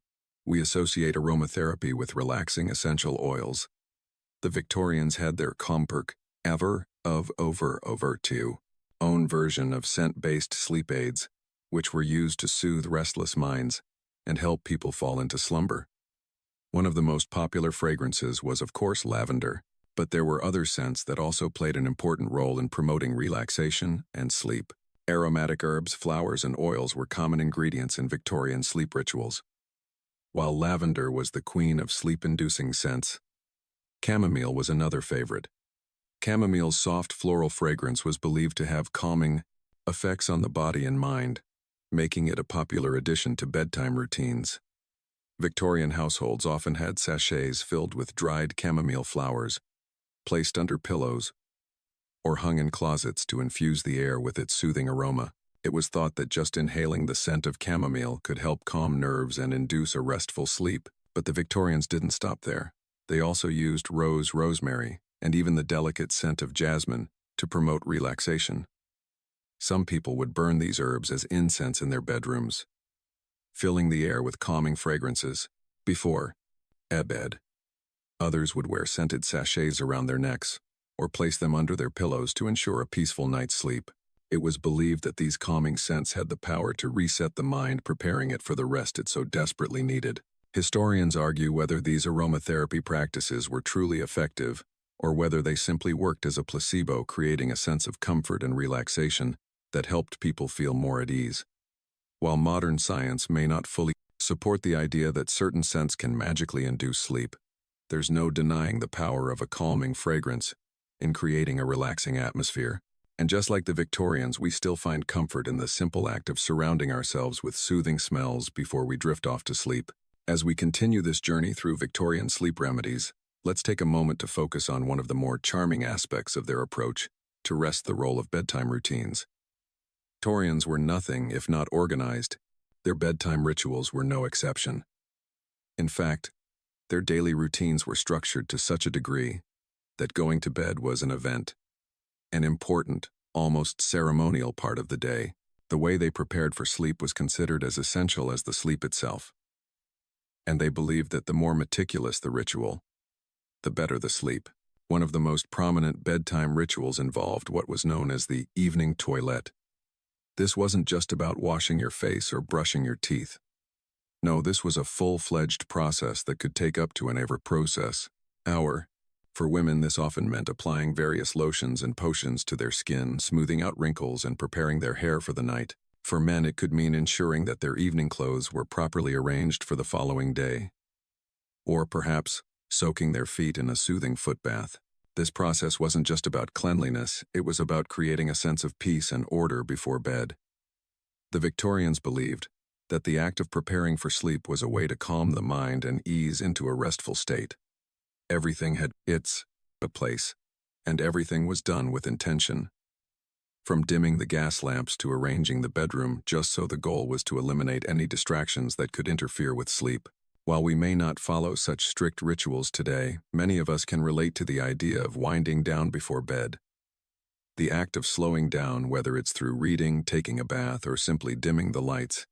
we associate aromatherapy with relaxing essential oils, the Victorians had their comperk over to own version of scent-based sleep aids, which were used to soothe restless minds and help people fall into slumber. One of the most popular fragrances was, of course, lavender, but there were other scents that also played an important role in promoting relaxation and sleep. Aromatic herbs, flowers, and oils were common ingredients in Victorian sleep rituals. While lavender was the queen of sleep-inducing scents, chamomile was another favorite. Chamomile's soft floral fragrance was believed to have calming effects on the body and mind, making it a popular addition to bedtime routines. Victorian households often had sachets filled with dried chamomile flowers, placed under pillows, or hung in closets to infuse the air with its soothing aroma. It was thought that just inhaling the scent of chamomile could help calm nerves and induce a restful sleep. But the Victorians didn't stop there. They also used rosemary, and even the delicate scent of jasmine to promote relaxation. Some people would burn these herbs as incense in their bedrooms, filling the air with calming fragrances before bed. Others would wear scented sachets around their necks, or place them under their pillows to ensure a peaceful night's sleep. It was believed that these calming scents had the power to reset the mind, preparing it for the rest it so desperately needed. Historians argue whether these aromatherapy practices were truly effective, or whether they simply worked as a placebo, creating a sense of comfort and relaxation that helped people feel more at ease. While modern science may not fully support the idea that certain scents can magically induce sleep, there's no denying the power of a calming fragrance in creating a relaxing atmosphere. And just like the Victorians, we still find comfort in the simple act of surrounding ourselves with soothing smells before we drift off to sleep. As we continue this journey through Victorian sleep remedies, let's take a moment to focus on one of the more charming aspects of their approach to rest: the role of bedtime routines. Victorians were nothing if not organized. Their bedtime rituals were no exception. In fact, their daily routines were structured to such a degree that going to bed was an event, an important, almost ceremonial part of the day. The way they prepared for sleep was considered as essential as the sleep itself. and they believed that the more meticulous the ritual, the better the sleep. One of the most prominent bedtime rituals involved what was known as the evening toilet. This wasn't just about washing your face or brushing your teeth. No, this was a full-fledged process that could take up to an hour. For women, this often meant applying various lotions and potions to their skin, smoothing out wrinkles, and preparing their hair for the night. For men, it could mean ensuring that their evening clothes were properly arranged for the following day. Or perhaps soaking their feet in a soothing foot bath. This process wasn't just about cleanliness, it was about creating a sense of peace and order before bed. The Victorians believed that the act of preparing for sleep was a way to calm the mind and ease into a restful state. Everything had its place, and everything was done with intention. From dimming the gas lamps to arranging the bedroom, just so the goal was to eliminate any distractions that could interfere with sleep. While we may not follow such strict rituals today, many of us can relate to the idea of winding down before bed. The act of slowing down, whether it's through reading, taking a bath, or simply dimming the lights,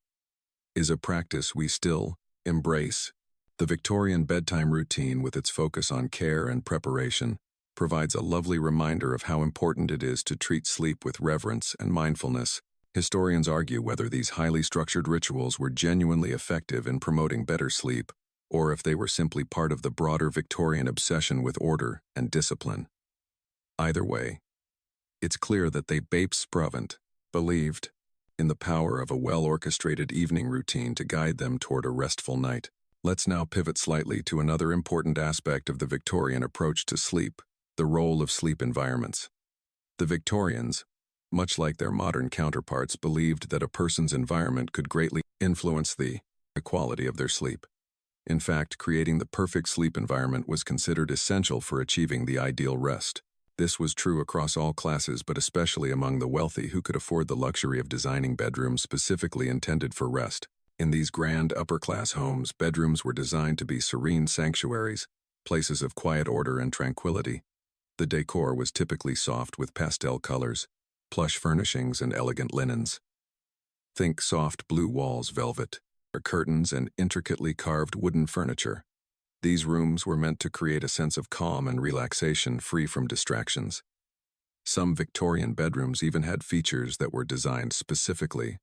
is a practice we still embrace. The Victorian bedtime routine, with its focus on care and preparation, provides a lovely reminder of how important it is to treat sleep with reverence and mindfulness. Historians argue whether these highly structured rituals were genuinely effective in promoting better sleep, or if they were simply part of the broader Victorian obsession with order and discipline. Either way, it's clear that they believed in the power of a well-orchestrated evening routine to guide them toward a restful night. Let's now pivot slightly to another important aspect of the Victorian approach to sleep, the role of sleep environments. The Victorians, much like their modern counterparts, believed that a person's environment could greatly influence the quality of their sleep. In fact, creating the perfect sleep environment was considered essential for achieving the ideal rest. This was true across all classes, but especially among the wealthy who could afford the luxury of designing bedrooms specifically intended for rest. In these grand upper-class homes, bedrooms were designed to be serene sanctuaries, places of quiet order and tranquility. The decor was typically soft with pastel colors, plush furnishings, and elegant linens. Think soft blue walls, velvet, or curtains, and intricately carved wooden furniture. These rooms were meant to create a sense of calm and relaxation free from distractions. Some Victorian bedrooms even had features that were designed specifically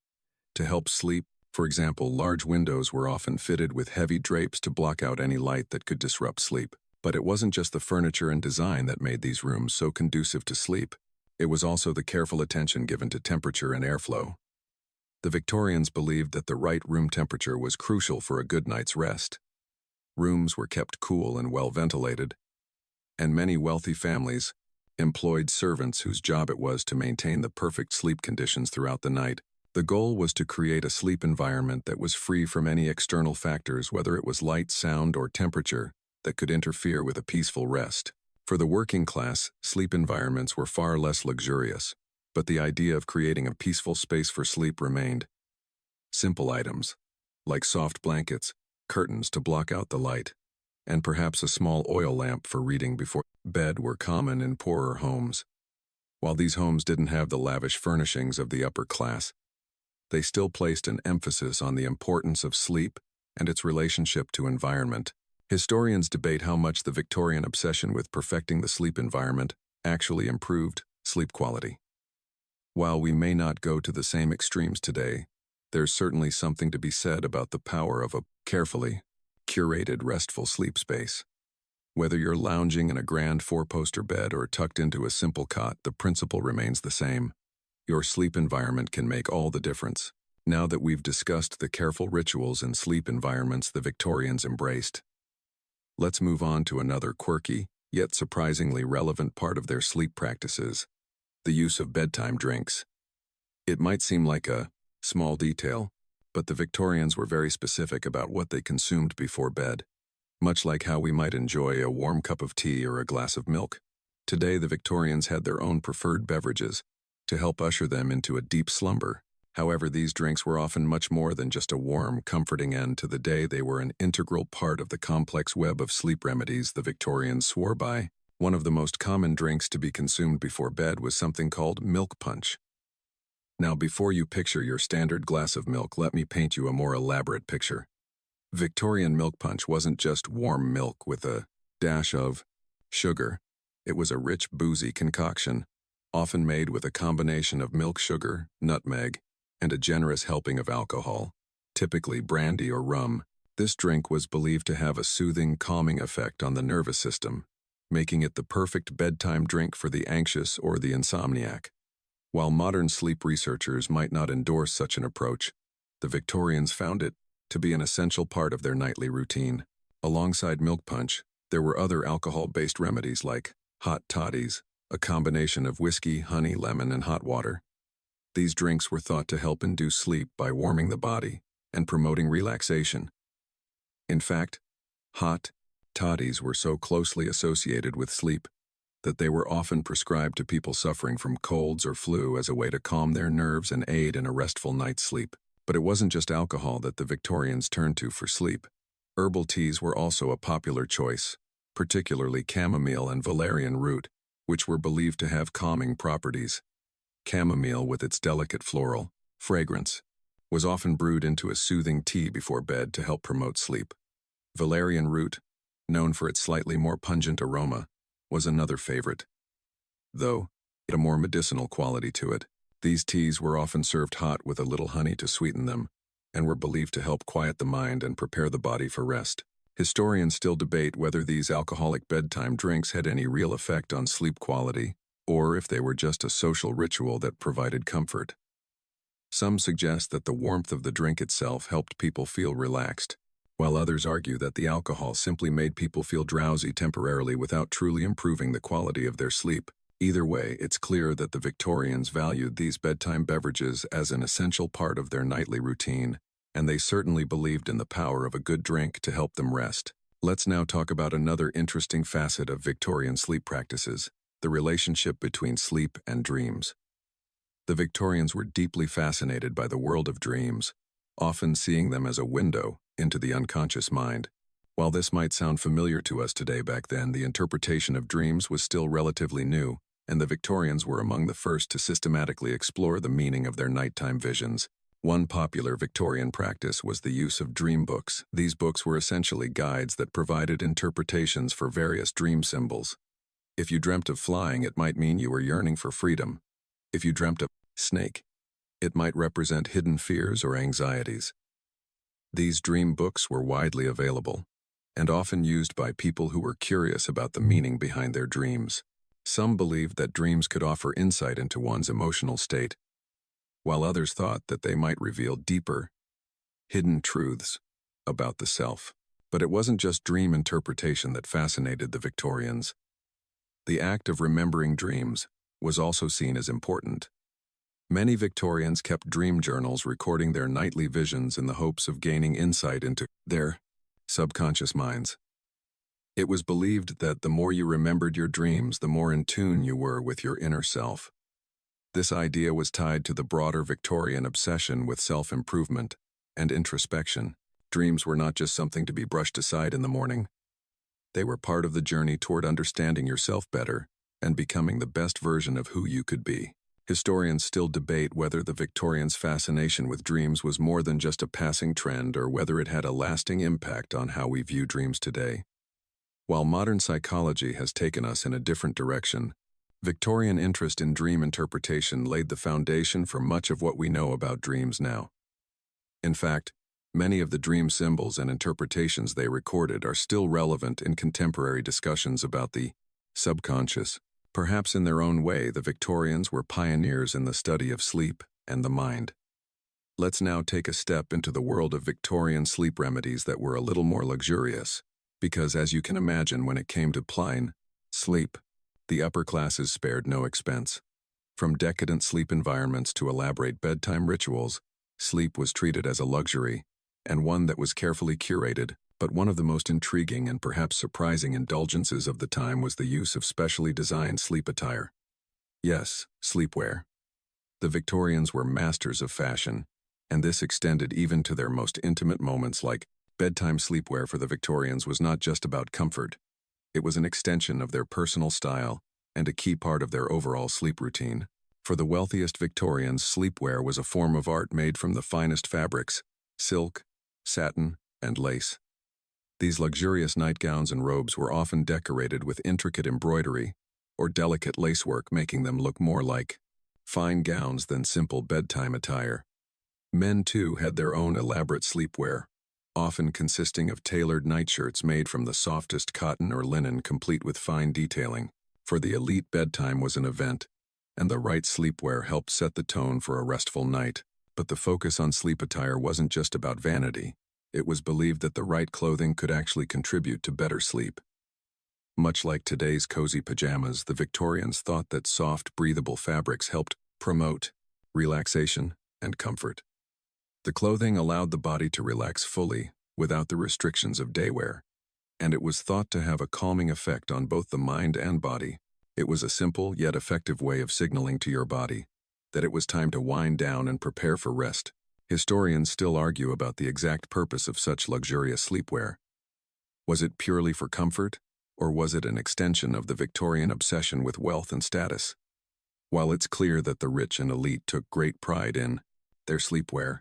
to help sleep. For example, large windows were often fitted with heavy drapes to block out any light that could disrupt sleep. But it wasn't just the furniture and design that made these rooms so conducive to sleep. It was also the careful attention given to temperature and airflow. The Victorians believed that the right room temperature was crucial for a good night's rest. Rooms were kept cool and well ventilated, and many wealthy families employed servants whose job it was to maintain the perfect sleep conditions throughout the night. The goal was to create a sleep environment that was free from any external factors, whether it was light, sound, or temperature, that could interfere with a peaceful rest. For the working class, sleep environments were far less luxurious, but the idea of creating a peaceful space for sleep remained. Simple items, like soft blankets, curtains to block out the light, and perhaps a small oil lamp for reading before bed, were common in poorer homes. While these homes didn't have the lavish furnishings of the upper class, they still placed an emphasis on the importance of sleep and its relationship to environment. Historians debate how much the Victorian obsession with perfecting the sleep environment actually improved sleep quality. While we may not go to the same extremes today, there's certainly something to be said about the power of a carefully curated, restful sleep space. Whether you're lounging in a grand four-poster bed or tucked into a simple cot, the principle remains the same. Your sleep environment can make all the difference. Now that we've discussed the careful rituals and sleep environments the Victorians embraced, let's move on to another quirky, yet surprisingly relevant part of their sleep practices: the use of bedtime drinks. It might seem like a small detail, but the Victorians were very specific about what they consumed before bed. Much like how we might enjoy a warm cup of tea or a glass of milk, today the Victorians had their own preferred beverages to help usher them into a deep slumber. However, these drinks were often much more than just a warm, comforting end to the day. They were an integral part of the complex web of sleep remedies the Victorians swore by. One of the most common drinks to be consumed before bed was something called milk punch. Now, before you picture your standard glass of milk, let me paint you a more elaborate picture. Victorian milk punch wasn't just warm milk with a dash of sugar. It was a rich, boozy concoction, often made with a combination of milk sugar, nutmeg, and a generous helping of alcohol, typically brandy or rum. This drink was believed to have a soothing, calming effect on the nervous system, making it the perfect bedtime drink for the anxious or the insomniac. While modern sleep researchers might not endorse such an approach, the Victorians found it to be an essential part of their nightly routine. Alongside milk punch, there were other alcohol-based remedies like hot toddies, a combination of whiskey, honey, lemon, and hot water. These drinks were thought to help induce sleep by warming the body and promoting relaxation. In fact, hot toddies were so closely associated with sleep that they were often prescribed to people suffering from colds or flu as a way to calm their nerves and aid in a restful night's sleep. But it wasn't just alcohol that the Victorians turned to for sleep. Herbal teas were also a popular choice, particularly chamomile and valerian root, which were believed to have calming properties. Chamomile, with its delicate floral fragrance, was often brewed into a soothing tea before bed to help promote sleep. Valerian root, known for its slightly more pungent aroma, was another favorite, though it had a more medicinal quality to it. These teas were often served hot with a little honey to sweeten them, and were believed to help quiet the mind and prepare the body for rest. Historians still debate whether these alcoholic bedtime drinks had any real effect on sleep quality, or if they were just a social ritual that provided comfort. Some suggest that the warmth of the drink itself helped people feel relaxed, while others argue that the alcohol simply made people feel drowsy temporarily without truly improving the quality of their sleep. Either way, it's clear that the Victorians valued these bedtime beverages as an essential part of their nightly routine, and they certainly believed in the power of a good drink to help them rest. Let's now talk about another interesting facet of Victorian sleep practices: the relationship between sleep and dreams. The Victorians were deeply fascinated by the world of dreams, often seeing them as a window into the unconscious mind. While this might sound familiar to us today, back then the interpretation of dreams was still relatively new, and the Victorians were among the first to systematically explore the meaning of their nighttime visions. One popular Victorian practice was the use of dream books. These books were essentially guides that provided interpretations for various dream symbols. If you dreamt of flying, it might mean you were yearning for freedom. If you dreamt of a snake, it might represent hidden fears or anxieties. These dream books were widely available, and often used by people who were curious about the meaning behind their dreams. Some believed that dreams could offer insight into one's emotional state, while others thought that they might reveal deeper, hidden truths about the self. But it wasn't just dream interpretation that fascinated the Victorians. The act of remembering dreams was also seen as important. Many Victorians kept dream journals recording their nightly visions in the hopes of gaining insight into their subconscious minds. It was believed that the more you remembered your dreams, the more in tune you were with your inner self. This idea was tied to the broader Victorian obsession with self-improvement and introspection. Dreams were not just something to be brushed aside in the morning. They were part of the journey toward understanding yourself better and becoming the best version of who you could be. Historians still debate whether the Victorians' fascination with dreams was more than just a passing trend or whether it had a lasting impact on how we view dreams today. While modern psychology has taken us in a different direction, Victorian interest in dream interpretation laid the foundation for much of what we know about dreams now. In fact, many of the dream symbols and interpretations they recorded are still relevant in contemporary discussions about the subconscious. Perhaps in their own way, the Victorians were pioneers in the study of sleep and the mind. Let's now take a step into the world of Victorian sleep remedies that were a little more luxurious, because as you can imagine, when it came to plain sleep, the upper classes spared no expense. From decadent sleep environments to elaborate bedtime rituals, sleep was treated as a luxury, and one that was carefully curated. But one of the most intriguing and perhaps surprising indulgences of the time was the use of specially designed sleep attire. Yes, sleepwear. The Victorians were masters of fashion, and this extended even to their most intimate moments. Like bedtime sleepwear for the Victorians was not just about comfort. It was an extension of their personal style and a key part of their overall sleep routine. For the wealthiest Victorians, sleepwear was a form of art made from the finest fabrics: silk, satin, and lace. These luxurious nightgowns and robes were often decorated with intricate embroidery or delicate lacework, making them look more like fine gowns than simple bedtime attire. Men, too, had their own elaborate sleepwear, often consisting of tailored nightshirts made from the softest cotton or linen, complete with fine detailing. For the elite, bedtime was an event, and the right sleepwear helped set the tone for a restful night. But the focus on sleep attire wasn't just about vanity. It was believed that the right clothing could actually contribute to better sleep. Much like today's cozy pajamas, the Victorians thought that soft, breathable fabrics helped promote relaxation and comfort. The clothing allowed the body to relax fully, without the restrictions of daywear, and it was thought to have a calming effect on both the mind and body. It was a simple yet effective way of signaling to your body that it was time to wind down and prepare for rest. Historians still argue about the exact purpose of such luxurious sleepwear. Was it purely for comfort, or was it an extension of the Victorian obsession with wealth and status? While it's clear that the rich and elite took great pride in their sleepwear,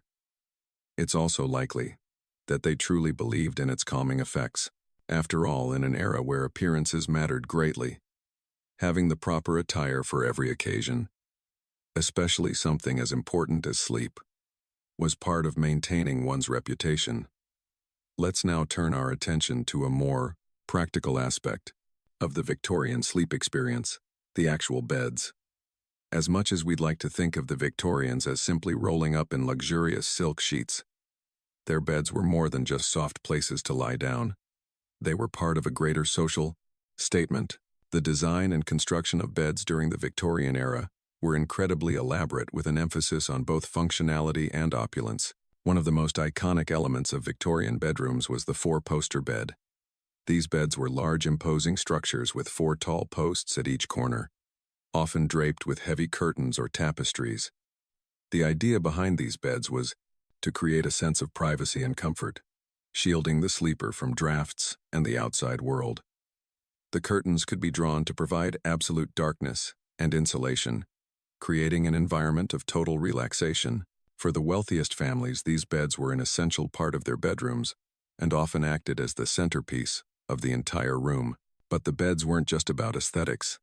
it's also likely that they truly believed in its calming effects. After all, in an era where appearances mattered greatly, having the proper attire for every occasion, especially something as important as sleep, was part of maintaining one's reputation. Let's now turn our attention to a more practical aspect of the Victorian sleep experience, the actual beds. As much as we'd like to think of the Victorians as simply rolling up in luxurious silk sheets, their beds were more than just soft places to lie down. They were part of a greater social statement. The design and construction of beds during the Victorian era were incredibly elaborate, with an emphasis on both functionality and opulence. One of the most iconic elements of Victorian bedrooms was the four-poster bed. These beds were large, imposing structures with 4 tall posts at each corner, often draped with heavy curtains or tapestries. The idea behind these beds was to create a sense of privacy and comfort, shielding the sleeper from drafts and the outside world. The curtains could be drawn to provide absolute darkness and insulation, creating an environment of total relaxation. For the wealthiest families, these beds were an essential part of their bedrooms and often acted as the centerpiece of the entire room. But the beds weren't just about aesthetics.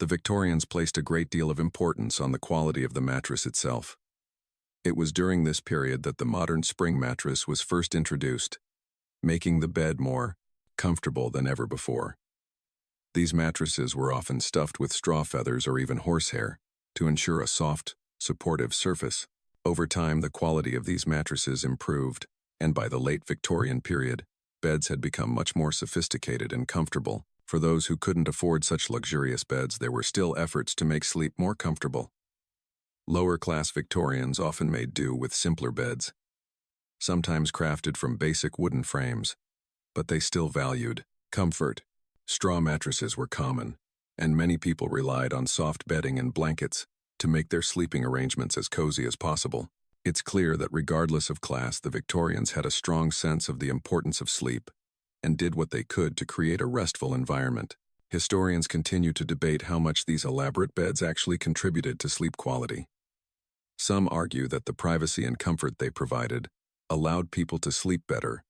The Victorians placed a great deal of importance on the quality of the mattress itself. It was during this period that the modern spring mattress was first introduced, making the bed more comfortable than ever before. These mattresses were often stuffed with straw feathers or even horsehair to ensure a soft, supportive surface. Over time, the quality of these mattresses improved, and by the late Victorian period, beds had become much more sophisticated and comfortable. For those who couldn't afford such luxurious beds, there were still efforts to make sleep more comfortable. Lower-class Victorians often made do with simpler beds, sometimes crafted from basic wooden frames, but they still valued comfort. Straw mattresses were common, and many people relied on soft bedding and blankets to make their sleeping arrangements as cozy as possible. It's clear that regardless of class, the Victorians had a strong sense of the importance of sleep and did what they could to create a restful environment. Historians continue to debate how much these elaborate beds actually contributed to sleep quality. Some argue that the privacy and comfort they provided allowed people to sleep better,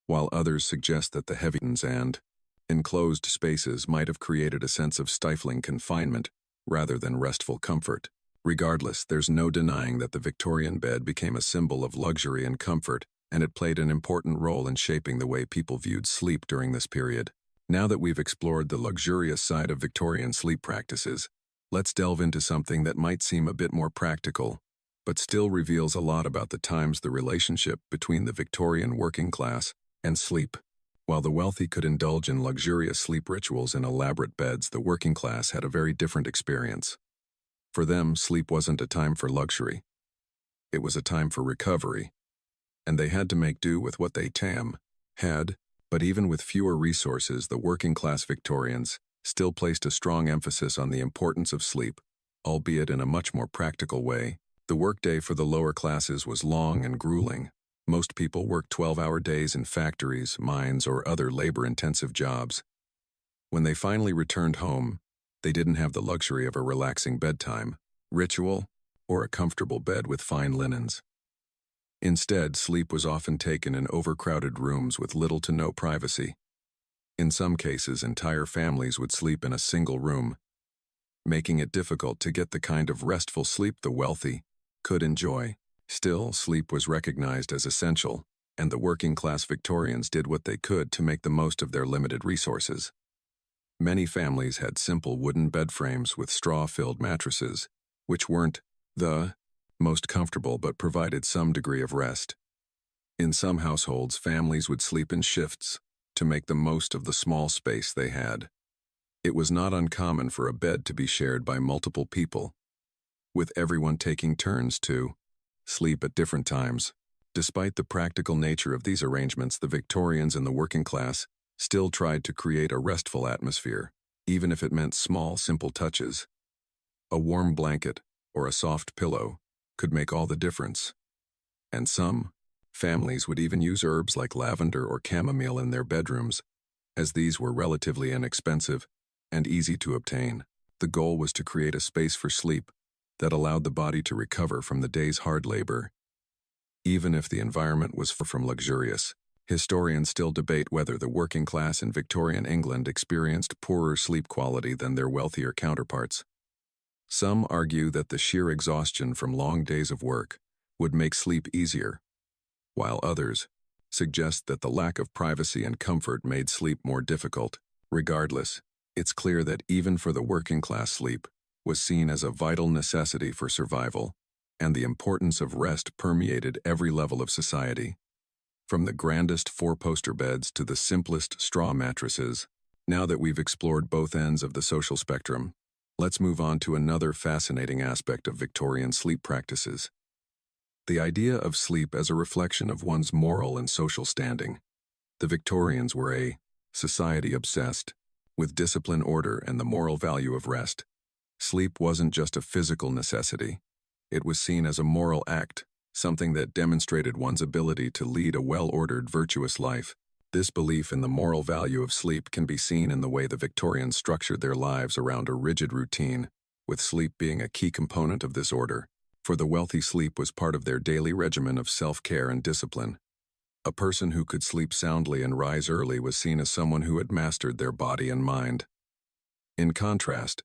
while others suggest that the heavy and enclosed spaces might have created a sense of stifling confinement rather than restful comfort. Regardless, there's no denying that the Victorian bed became a symbol of luxury and comfort, and it played an important role in shaping the way people viewed sleep during this period. Now that we've explored the luxurious side of Victorian sleep practices, let's delve into something that might seem a bit more practical, but still reveals a lot about the relationship between the Victorian working class and sleep. While the wealthy could indulge in luxurious sleep rituals and elaborate beds, the working class had a very different experience. For them, sleep wasn't a time for luxury. It was a time for recovery, and they had to make do with what they had. But even with fewer resources, the working-class Victorians still placed a strong emphasis on the importance of sleep, albeit in a much more practical way. The workday for the lower classes was long and grueling. Most people worked 12-hour days in factories, mines, or other labor-intensive jobs. When they finally returned home, they didn't have the luxury of a relaxing bedtime ritual or a comfortable bed with fine linens. Instead, sleep was often taken in overcrowded rooms with little to no privacy. In some cases, entire families would sleep in a single room, making it difficult to get the kind of restful sleep the wealthy could enjoy. Still, sleep was recognized as essential, and the working-class Victorians did what they could to make the most of their limited resources. Many families had simple wooden bed frames with straw-filled mattresses, which weren't the most comfortable but provided some degree of rest. In some households, families would sleep in shifts to make the most of the small space they had. It was not uncommon for a bed to be shared by multiple people, with everyone taking turns to sleep at different times. Despite the practical nature of these arrangements, the Victorians and the working class still tried to create a restful atmosphere, even if it meant small, simple touches. A warm blanket or a soft pillow could make all the difference. And some families would even use herbs like lavender or chamomile in their bedrooms, as these were relatively inexpensive and easy to obtain. The goal was to create a space for sleep that allowed the body to recover from the day's hard labor. Even if the environment was far from luxurious, historians still debate whether the working class in Victorian England experienced poorer sleep quality than their wealthier counterparts. Some argue that the sheer exhaustion from long days of work would make sleep easier, while others suggest that the lack of privacy and comfort made sleep more difficult. Regardless, it's clear that even for the working class, sleep was seen as a vital necessity for survival, and the importance of rest permeated every level of society. From the grandest four-poster beds to the simplest straw mattresses. Now that we've explored both ends of the social spectrum, let's move on to another fascinating aspect of Victorian sleep practices: the idea of sleep as a reflection of one's moral and social standing. The Victorians were a society obsessed with discipline, order, and the moral value of rest. Sleep wasn't just a physical necessity. It was seen as a moral act, something that demonstrated one's ability to lead a well-ordered, virtuous life. This belief in the moral value of sleep can be seen in the way the Victorians structured their lives around a rigid routine, with sleep being a key component of this order. For the wealthy, sleep was part of their daily regimen of self-care and discipline. A person who could sleep soundly and rise early was seen as someone who had mastered their body and mind. In contrast,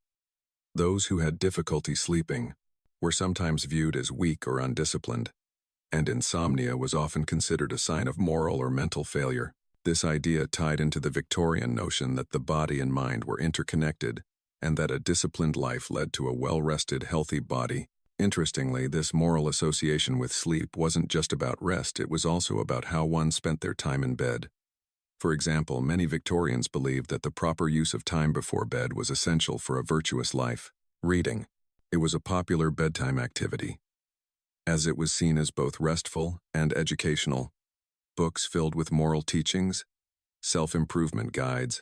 those who had difficulty sleeping were sometimes viewed as weak or undisciplined, and insomnia was often considered a sign of moral or mental failure. This idea tied into the Victorian notion that the body and mind were interconnected, and that a disciplined life led to a well-rested, healthy body. Interestingly, this moral association with sleep wasn't just about rest, it was also about how one spent their time in bed. For example, many Victorians believed that the proper use of time before bed was essential for a virtuous life. Reading. It was a popular bedtime activity, as it was seen as both restful and educational. Books filled with moral teachings, self-improvement guides,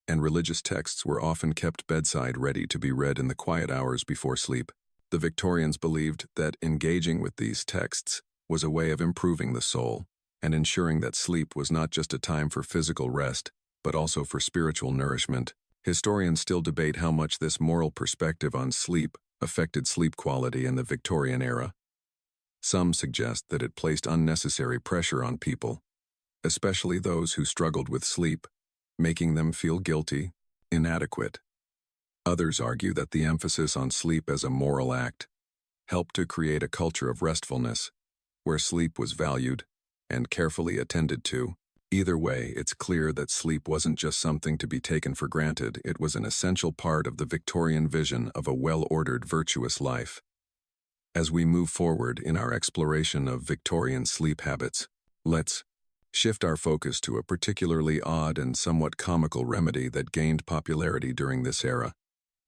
and religious texts were often kept bedside, ready to be read in the quiet hours before sleep. The Victorians believed that engaging with these texts was a way of improving the soul and ensuring that sleep was not just a time for physical rest, but also for spiritual nourishment. Historians still debate how much this moral perspective on sleep affected sleep quality in the Victorian era. Some suggest that it placed unnecessary pressure on people, especially those who struggled with sleep, making them feel guilty, inadequate. Others argue that the emphasis on sleep as a moral act helped to create a culture of restfulness, where sleep was valued and carefully attended to. Either way, it's clear that sleep wasn't just something to be taken for granted, it was an essential part of the Victorian vision of a well-ordered, virtuous life. As we move forward in our exploration of Victorian sleep habits, let's shift our focus to a particularly odd and somewhat comical remedy that gained popularity during this era: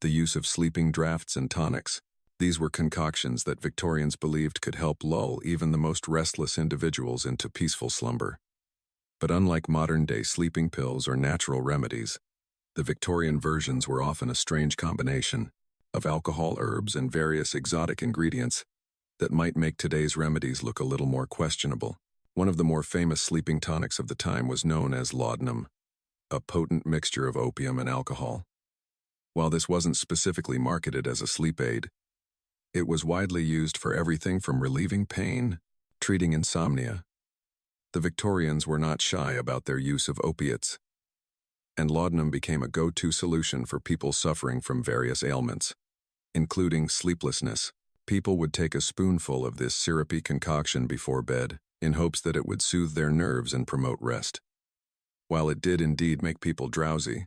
the use of sleeping draughts and tonics. These were concoctions that Victorians believed could help lull even the most restless individuals into peaceful slumber. But unlike modern-day sleeping pills or natural remedies, the Victorian versions were often a strange combination of alcohol, herbs, and various exotic ingredients that might make today's remedies look a little more questionable. One of the more famous sleeping tonics of the time was known as laudanum, a potent mixture of opium and alcohol. While this wasn't specifically marketed as a sleep aid, it was widely used for everything from relieving pain Treating insomnia. The Victorians were not shy about their use of opiates, and laudanum became a go-to solution for people suffering from various ailments, including sleeplessness. People would take a spoonful of this syrupy concoction before bed, in hopes that it would soothe their nerves and promote rest. While it did indeed make people drowsy,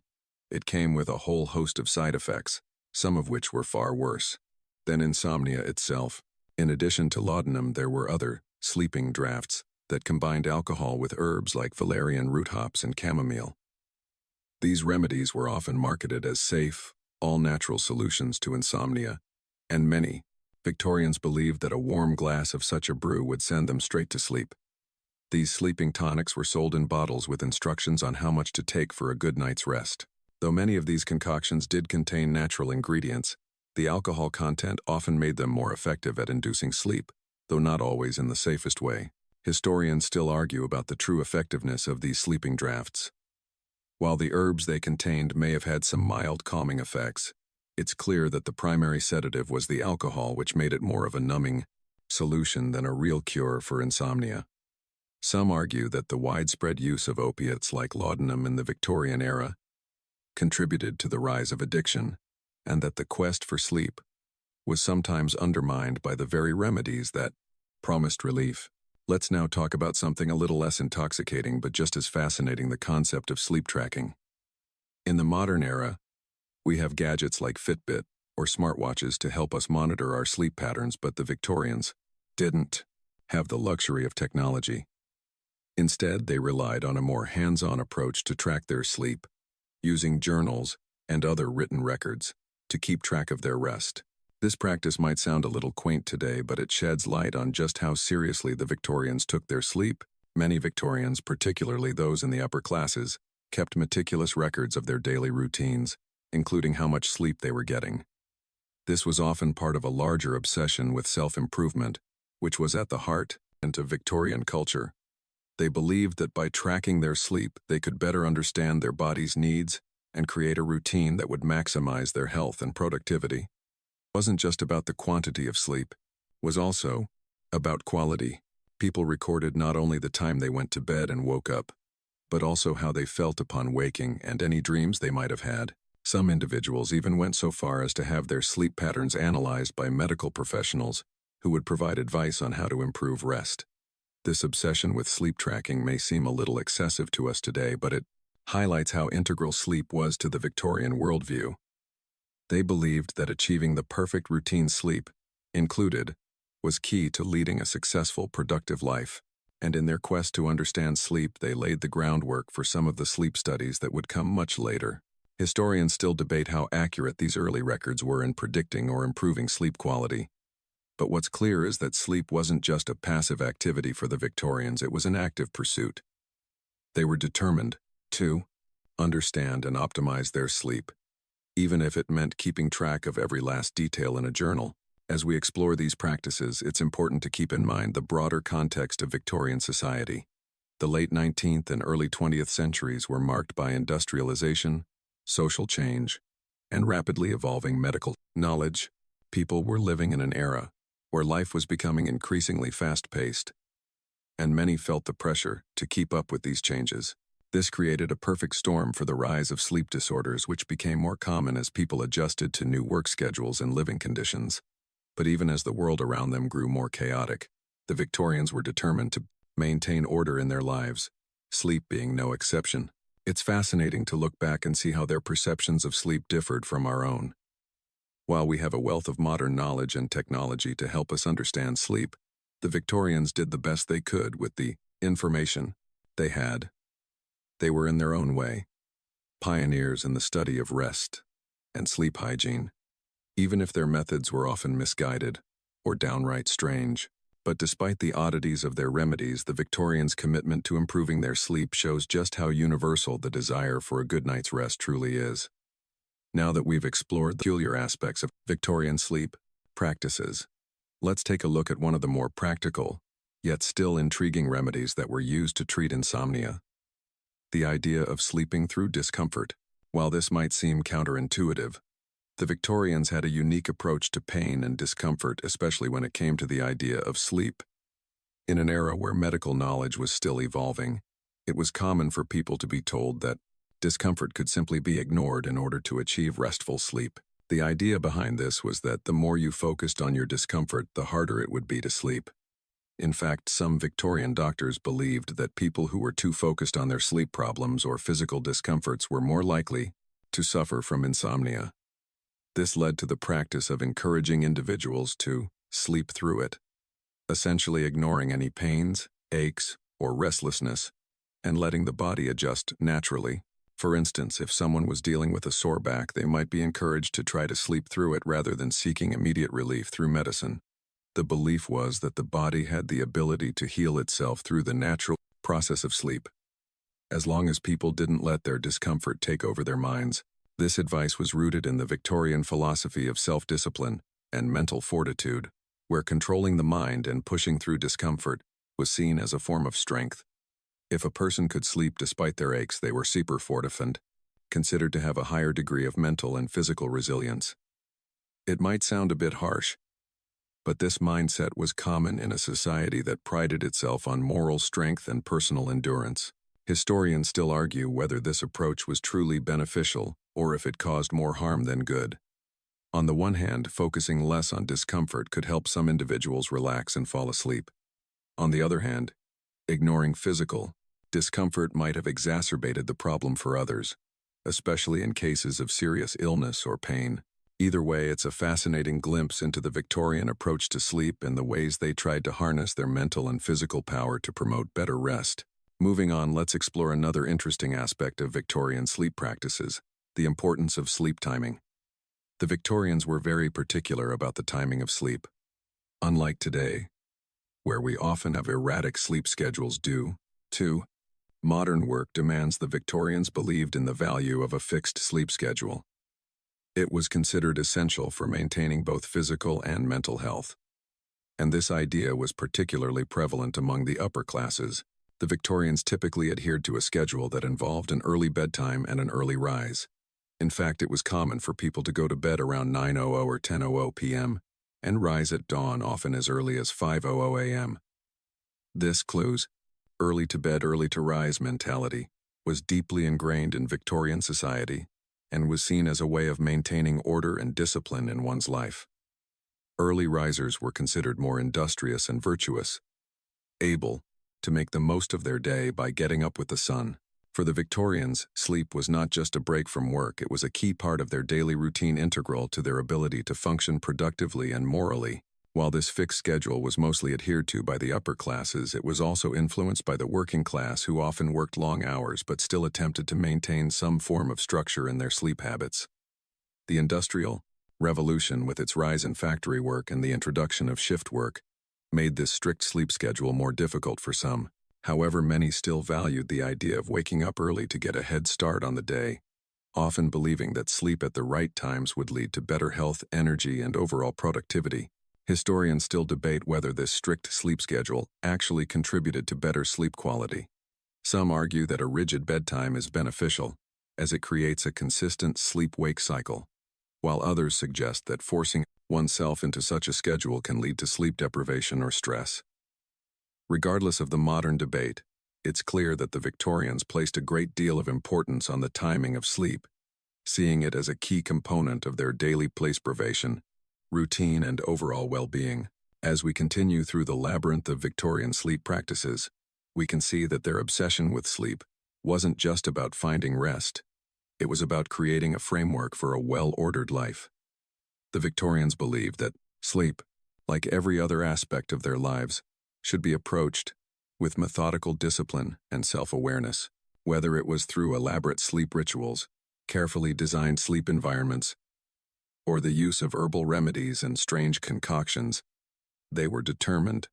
it came with a whole host of side effects, some of which were far worse than insomnia itself. In addition to laudanum, there were other sleeping drafts that combined alcohol with herbs like valerian root hops and chamomile. These remedies were often marketed as safe, all-natural solutions to insomnia, and many Victorians believed that a warm glass of such a brew would send them straight to sleep. These sleeping tonics were sold in bottles with instructions on how much to take for a good night's rest. Though many of these concoctions did contain natural ingredients, the alcohol content often made them more effective at inducing sleep, though not always in the safest way. Historians still argue about the true effectiveness of these sleeping drafts. While the herbs they contained may have had some mild calming effects, it's clear that the primary sedative was the alcohol, which made it more of a numbing solution than a real cure for insomnia. Some argue that the widespread use of opiates like laudanum in the Victorian era contributed to the rise of addiction, and that the quest for sleep was sometimes undermined by the very remedies that promised relief. Let's now talk about something a little less intoxicating but just as fascinating: the concept of sleep tracking. In the modern era, we have gadgets like Fitbit or smartwatches to help us monitor our sleep patterns, but the Victorians didn't have the luxury of technology. Instead, they relied on a more hands-on approach to track their sleep, using journals and other written records to keep track of their rest. This practice might sound a little quaint today, but it sheds light on just how seriously the Victorians took their sleep. Many Victorians, particularly those in the upper classes, kept meticulous records of their daily routines, including how much sleep they were getting. This was often part of a larger obsession with self-improvement, which was at the heart of Victorian culture. They believed that by tracking their sleep, they could better understand their body's needs and create a routine that would maximize their health and productivity. It wasn't just about the quantity of sleep, it was also about quality. People recorded not only the time they went to bed and woke up, but also how they felt upon waking and any dreams they might have had. Some individuals even went so far as to have their sleep patterns analyzed by medical professionals who would provide advice on how to improve rest. This obsession with sleep tracking may seem a little excessive to us today, but it highlights how integral sleep was to the Victorian worldview. They believed that achieving the perfect routine sleep included was key to leading a successful, productive life, and in their quest to understand sleep, they laid the groundwork for some of the sleep studies that would come much later. Historians still debate how accurate these early records were in predicting or improving sleep quality. But what's clear is that sleep wasn't just a passive activity for the Victorians, it was an active pursuit. They were determined to understand and optimize their sleep, even if it meant keeping track of every last detail in a journal. As we explore these practices, it's important to keep in mind the broader context of Victorian society. The late 19th and early 20th centuries were marked by industrialization, social change, and rapidly evolving medical knowledge. People were living in an era where life was becoming increasingly fast-paced, and many felt the pressure to keep up with these changes. This created a perfect storm for the rise of sleep disorders, which became more common as people adjusted to new work schedules and living conditions. But even as the world around them grew more chaotic, the Victorians were determined to maintain order in their lives, sleep being no exception. It's fascinating to look back and see how their perceptions of sleep differed from our own. While we have a wealth of modern knowledge and technology to help us understand sleep, the Victorians did the best they could with the information they had. They were, in their own way, pioneers in the study of rest and sleep hygiene, even if their methods were often misguided or downright strange. But despite the oddities of their remedies, the Victorians' commitment to improving their sleep shows just how universal the desire for a good night's rest truly is. Now that we've explored the peculiar aspects of Victorian sleep practices, let's take a look at one of the more practical, yet still intriguing remedies that were used to treat insomnia: the idea of sleeping through discomfort. While this might seem counterintuitive, the Victorians had a unique approach to pain and discomfort, especially when it came to the idea of sleep. In an era where medical knowledge was still evolving, it was common for people to be told that discomfort could simply be ignored in order to achieve restful sleep. The idea behind this was that the more you focused on your discomfort, the harder it would be to sleep. In fact, some Victorian doctors believed that people who were too focused on their sleep problems or physical discomforts were more likely to suffer from insomnia. This led to the practice of encouraging individuals to sleep through it, essentially ignoring any pains, aches, or restlessness, and letting the body adjust naturally. For instance, if someone was dealing with a sore back, they might be encouraged to try to sleep through it rather than seeking immediate relief through medicine. The belief was that the body had the ability to heal itself through the natural process of sleep, as long as people didn't let their discomfort take over their minds. This advice was rooted in the Victorian philosophy of self-discipline and mental fortitude, where controlling the mind and pushing through discomfort was seen as a form of strength. If a person could sleep despite their aches, they were super fortified, considered to have a higher degree of mental and physical resilience. It might sound a bit harsh, but this mindset was common in a society that prided itself on moral strength and personal endurance. Historians still argue whether this approach was truly beneficial or if it caused more harm than good. On the one hand, focusing less on discomfort could help some individuals relax and fall asleep. On the other hand, ignoring physical discomfort might have exacerbated the problem for others, especially in cases of serious illness or pain. Either way, it's a fascinating glimpse into the Victorian approach to sleep and the ways they tried to harness their mental and physical power to promote better rest. Moving on, let's explore another interesting aspect of Victorian sleep practices: the importance of sleep timing. The Victorians were very particular about the timing of sleep. Unlike today, where we often have erratic sleep schedules due to modern work demands, the Victorians believed in the value of a fixed sleep schedule. It was considered essential for maintaining both physical and mental health. And this idea was particularly prevalent among the upper classes. The Victorians typically adhered to a schedule that involved an early bedtime and an early rise. In fact, it was common for people to go to bed around 9:00 or 10:00 p.m. and rise at dawn, often as early as 5:00 a.m. This clues, early to bed, early to rise mentality was deeply ingrained in Victorian society and was seen as a way of maintaining order and discipline in one's life. Early risers were considered more industrious and virtuous, able to make the most of their day by getting up with the sun. For the Victorians, sleep was not just a break from work, it was a key part of their daily routine, integral to their ability to function productively and morally. While this fixed schedule was mostly adhered to by the upper classes, it was also influenced by the working class, who often worked long hours but still attempted to maintain some form of structure in their sleep habits. The Industrial Revolution, with its rise in factory work and the introduction of shift work, made this strict sleep schedule more difficult for some. However, many still valued the idea of waking up early to get a head start on the day, often believing that sleep at the right times would lead to better health, energy, and overall productivity. Historians still debate whether this strict sleep schedule actually contributed to better sleep quality. Some argue that a rigid bedtime is beneficial, as it creates a consistent sleep-wake cycle, while others suggest that forcing oneself into such a schedule can lead to sleep deprivation or stress. Regardless of the modern debate, it's clear that the Victorians placed a great deal of importance on the timing of sleep, seeing it as a key component of their daily preservation, routine, and overall well-being. As we continue through the labyrinth of Victorian sleep practices, we can see that their obsession with sleep wasn't just about finding rest. It was about creating a framework for a well-ordered life. The Victorians believed that sleep, like every other aspect of their lives, should be approached with methodical discipline and self-awareness. Whether it was through elaborate sleep rituals, carefully designed sleep environments, or the use of herbal remedies and strange concoctions, they were determined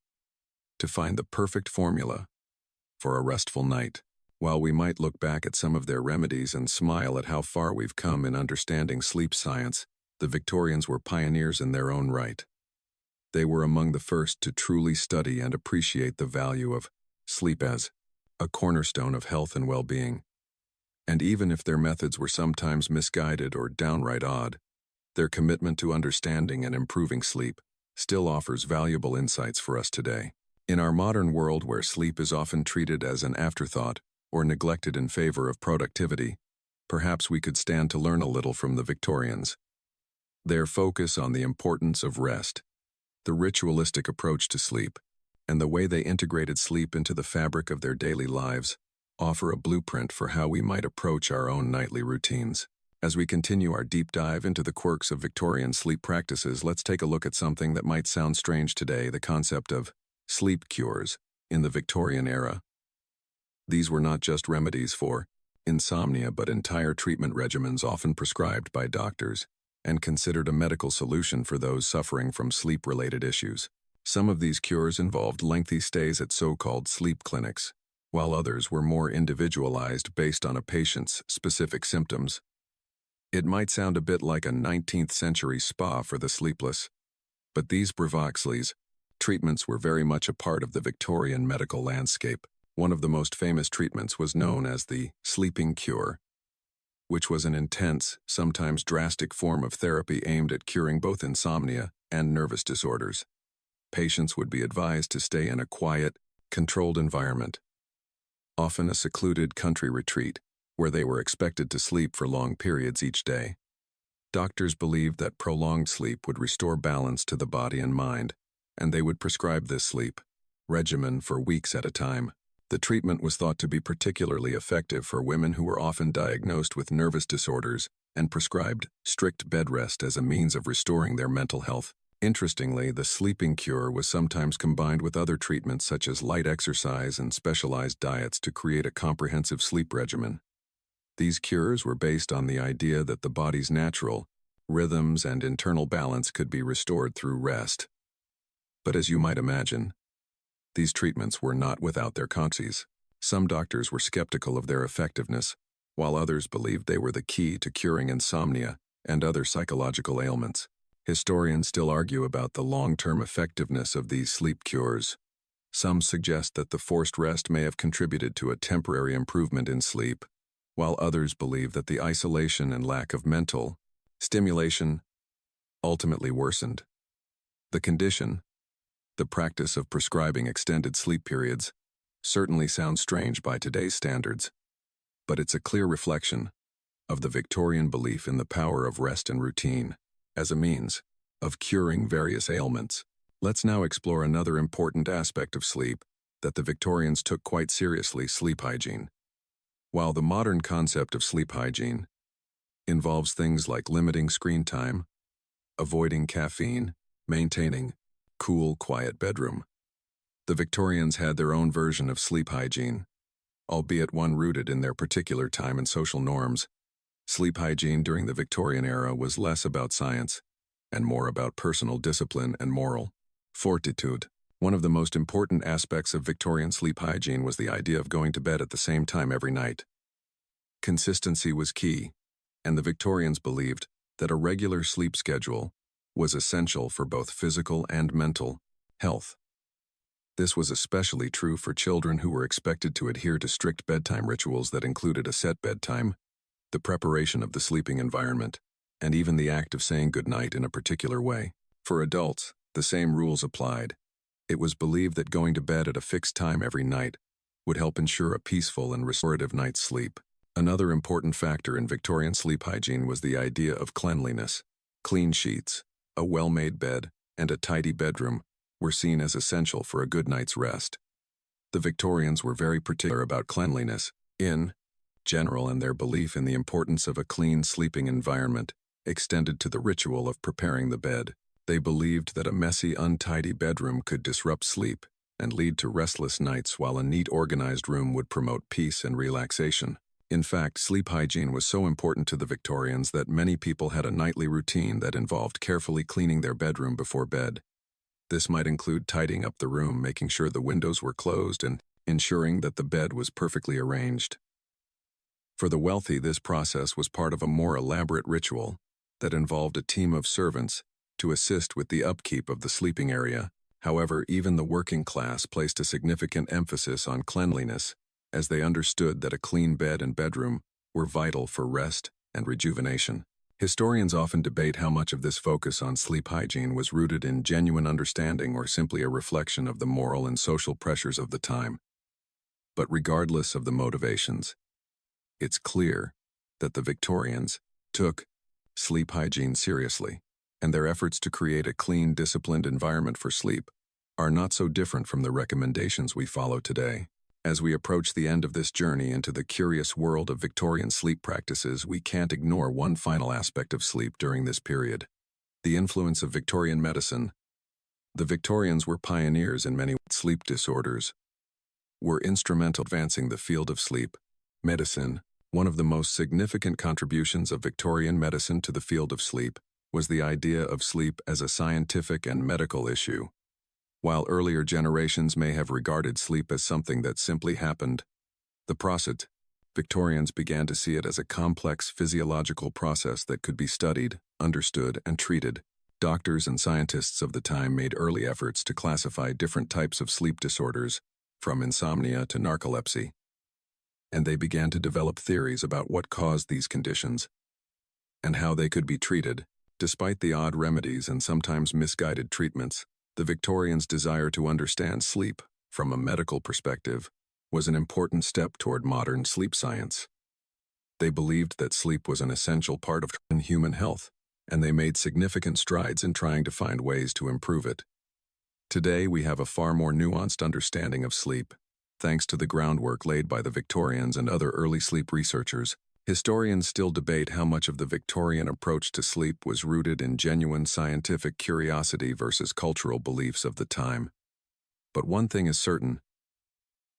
to find the perfect formula for a restful night. While we might look back at some of their remedies and smile at how far we've come in understanding sleep science, the Victorians were pioneers in their own right. They were among the first to truly study and appreciate the value of sleep as a cornerstone of health and well-being. And even if their methods were sometimes misguided or downright odd, their commitment to understanding and improving sleep still offers valuable insights for us today. In our modern world where sleep is often treated as an afterthought or neglected in favor of productivity, perhaps we could stand to learn a little from the Victorians. Their focus on the importance of rest, the ritualistic approach to sleep, and the way they integrated sleep into the fabric of their daily lives offer a blueprint for how we might approach our own nightly routines. As we continue our deep dive into the quirks of Victorian sleep practices, let's take a look at something that might sound strange today: the concept of sleep cures in the Victorian era. These were not just remedies for insomnia, but entire treatment regimens often prescribed by doctors and considered a medical solution for those suffering from sleep-related issues. Some of these cures involved lengthy stays at so-called sleep clinics, while others were more individualized based on a patient's specific symptoms. It might sound a bit like a 19th century spa for the sleepless, but these Bravoxley's treatments were very much a part of the Victorian medical landscape. One of the most famous treatments was known as the sleeping cure, which was an intense, sometimes drastic form of therapy aimed at curing both insomnia and nervous disorders. Patients would be advised to stay in a quiet, controlled environment, often a secluded country retreat, where they were expected to sleep for long periods each day. Doctors believed that prolonged sleep would restore balance to the body and mind, and they would prescribe this sleep regimen for weeks at a time. The treatment was thought to be particularly effective for women who were often diagnosed with nervous disorders and prescribed strict bed rest as a means of restoring their mental health. Interestingly, the sleeping cure was sometimes combined with other treatments such as light exercise and specialized diets to create a comprehensive sleep regimen. These cures were based on the idea that the body's natural rhythms and internal balance could be restored through rest. But as you might imagine, these treatments were not without their consequences. Some doctors were skeptical of their effectiveness, while others believed they were the key to curing insomnia and other psychological ailments. Historians still argue about the long-term effectiveness of these sleep cures. Some suggest that the forced rest may have contributed to a temporary improvement in sleep, while others believe that the isolation and lack of mental stimulation ultimately worsened the condition. The practice of prescribing extended sleep periods certainly sounds strange by today's standards, but it's a clear reflection of the Victorian belief in the power of rest and routine as a means of curing various ailments. Let's now explore another important aspect of sleep that the Victorians took quite seriously: sleep hygiene. While the modern concept of sleep hygiene involves things like limiting screen time, avoiding caffeine, maintaining cool, quiet bedroom, the Victorians had their own version of sleep hygiene, albeit one rooted in their particular time and social norms. Sleep hygiene during the Victorian era was less about science and more about personal discipline and moral fortitude. One of the most important aspects of Victorian sleep hygiene was the idea of going to bed at the same time every night. Consistency was key, and the Victorians believed that a regular sleep schedule was essential for both physical and mental health. This was especially true for children who were expected to adhere to strict bedtime rituals that included a set bedtime, the preparation of the sleeping environment, and even the act of saying goodnight in a particular way. For adults, the same rules applied. It was believed that going to bed at a fixed time every night would help ensure a peaceful and restorative night's sleep. Another important factor in Victorian sleep hygiene was the idea of cleanliness. Clean sheets, a well-made bed, and a tidy bedroom were seen as essential for a good night's rest. The Victorians were very particular about cleanliness in general, and their belief in the importance of a clean sleeping environment extended to the ritual of preparing the bed. They believed that a messy, untidy bedroom could disrupt sleep and lead to restless nights, while a neat, organized room would promote peace and relaxation. In fact, sleep hygiene was so important to the Victorians that many people had a nightly routine that involved carefully cleaning their bedroom before bed. This might include tidying up the room, making sure the windows were closed, and ensuring that the bed was perfectly arranged. For the wealthy, this process was part of a more elaborate ritual that involved a team of servants to assist with the upkeep of the sleeping area. However, even the working class placed a significant emphasis on cleanliness, as they understood that a clean bed and bedroom were vital for rest and rejuvenation. Historians often debate how much of this focus on sleep hygiene was rooted in genuine understanding or simply a reflection of the moral and social pressures of the time. But regardless of the motivations, it's clear that the Victorians took sleep hygiene seriously, and their efforts to create a clean, disciplined environment for sleep are not so different from the recommendations we follow today. As we approach the end of this journey into the curious world of Victorian sleep practices, we can't ignore one final aspect of sleep during this period: the influence of Victorian medicine. The Victorians were pioneers in many sleep disorders, were instrumental in advancing the field of sleep medicine. One of the most significant contributions of Victorian medicine to the field of sleep was the idea of sleep as a scientific and medical issue. While earlier generations may have regarded sleep as something that simply happened, Victorians began to see it as a complex physiological process that could be studied, understood, and treated. Doctors and scientists of the time made early efforts to classify different types of sleep disorders, from insomnia to narcolepsy, and they began to develop theories about what caused these conditions and how they could be treated. Despite the odd remedies and sometimes misguided treatments, the Victorians' desire to understand sleep from a medical perspective was an important step toward modern sleep science. They believed that sleep was an essential part of human health, and they made significant strides in trying to find ways to improve it. Today, we have a far more nuanced understanding of sleep, thanks to the groundwork laid by the Victorians and other early sleep researchers. Historians still debate how much of the Victorian approach to sleep was rooted in genuine scientific curiosity versus cultural beliefs of the time. But one thing is certain: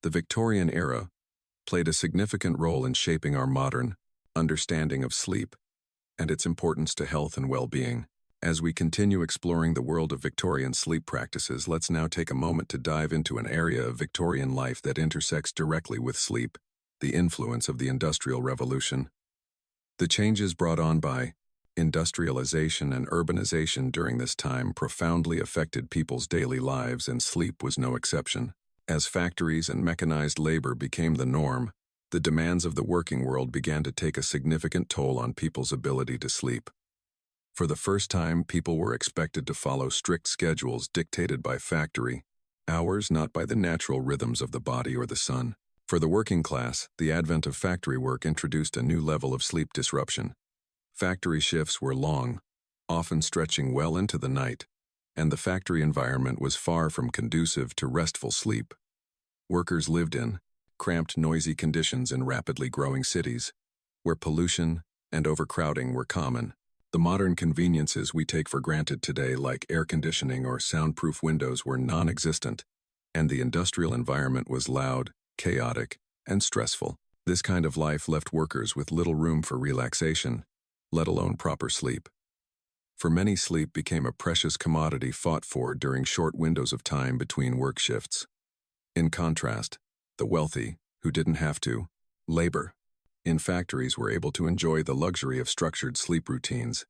the Victorian era played a significant role in shaping our modern understanding of sleep and its importance to health and well-being. As we continue exploring the world of Victorian sleep practices, let's now take a moment to dive into an area of Victorian life that intersects directly with sleep: the influence of the Industrial Revolution. The changes brought on by industrialization and urbanization during this time profoundly affected people's daily lives, and sleep was no exception. As factories and mechanized labor became the norm, the demands of the working world began to take a significant toll on people's ability to sleep. For the first time, people were expected to follow strict schedules dictated by factory hours, not by the natural rhythms of the body or the sun. For the working class, the advent of factory work introduced a new level of sleep disruption. Factory shifts were long, often stretching well into the night, and the factory environment was far from conducive to restful sleep. Workers lived in cramped, noisy conditions in rapidly growing cities, where pollution and overcrowding were common. The modern conveniences we take for granted today, like air conditioning or soundproof windows, were non-existent, and the industrial environment was loud, chaotic, and stressful. This kind of life left workers with little room for relaxation, let alone proper sleep. For many, sleep became a precious commodity fought for during short windows of time between work shifts. In contrast, the wealthy, who didn't have to labor in factories, were able to enjoy the luxury of structured sleep routines.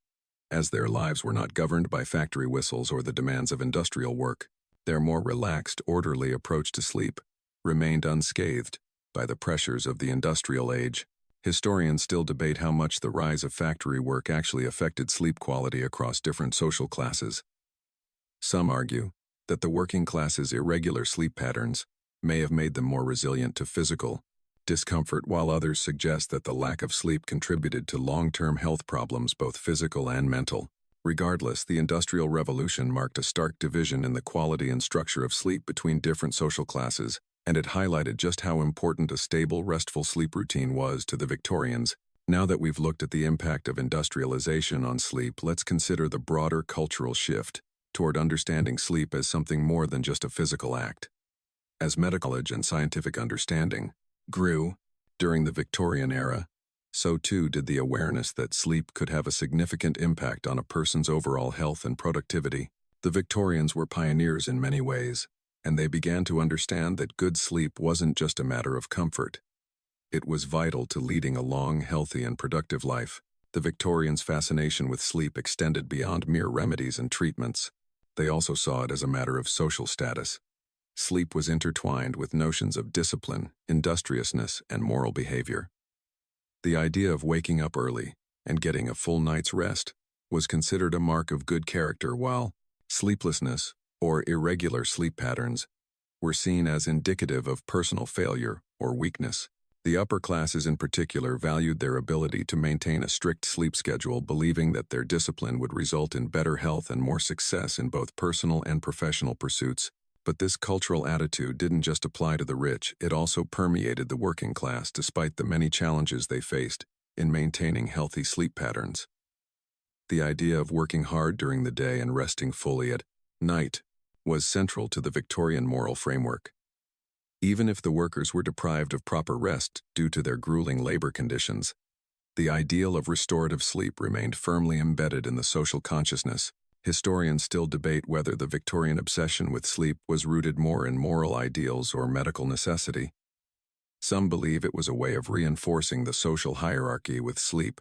As their lives were not governed by factory whistles or the demands of industrial work, their more relaxed, orderly approach to sleep remained unscathed by the pressures of the industrial age. Historians still debate how much the rise of factory work actually affected sleep quality across different social classes. Some argue that the working class's irregular sleep patterns may have made them more resilient to physical discomfort, while others suggest that the lack of sleep contributed to long-term health problems, both physical and mental. Regardless, the Industrial Revolution marked a stark division in the quality and structure of sleep between different social classes, and it highlighted just how important a stable, restful sleep routine was to the Victorians. Now that we've looked at the impact of industrialization on sleep, let's consider the broader cultural shift toward understanding sleep as something more than just a physical act. As medical knowledge and scientific understanding grew during the Victorian era, so too did the awareness that sleep could have a significant impact on a person's overall health and productivity. The Victorians were pioneers in many ways, and they began to understand that good sleep wasn't just a matter of comfort. It was vital to leading a long, healthy, and productive life. The Victorians' fascination with sleep extended beyond mere remedies and treatments. They also saw it as a matter of social status. Sleep was intertwined with notions of discipline, industriousness, and moral behavior. The idea of waking up early, and getting a full night's rest was considered a mark of good character, while sleeplessness or irregular sleep patterns were seen as indicative of personal failure or weakness. The upper classes in particular valued their ability to maintain a strict sleep schedule, believing that their discipline would result in better health and more success in both personal and professional pursuits. But this cultural attitude didn't just apply to the rich, it also permeated the working class despite the many challenges they faced in maintaining healthy sleep patterns. The idea of working hard during the day and resting fully at night was central to the Victorian moral framework. Even if the workers were deprived of proper rest due to their grueling labor conditions, the ideal of restorative sleep remained firmly embedded in the social consciousness. Historians still debate whether the Victorian obsession with sleep was rooted more in moral ideals or medical necessity. Some believe it was a way of reinforcing the social hierarchy, with sleep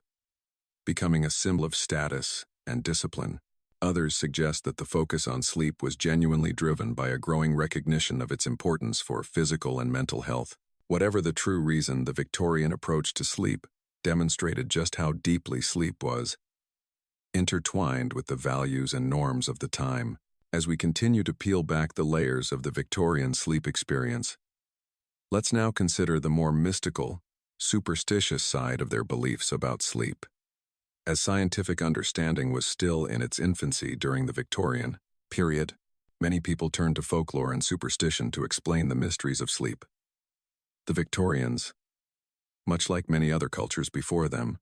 becoming a symbol of status and discipline. Others suggest that the focus on sleep was genuinely driven by a growing recognition of its importance for physical and mental health. Whatever the true reason, the Victorian approach to sleep demonstrated just how deeply sleep was intertwined with the values and norms of the time. As we continue to peel back the layers of the Victorian sleep experience, let's now consider the more mystical, superstitious side of their beliefs about sleep. As scientific understanding was still in its infancy during the Victorian period, many people turned to folklore and superstition to explain the mysteries of sleep. The Victorians, much like many other cultures before them,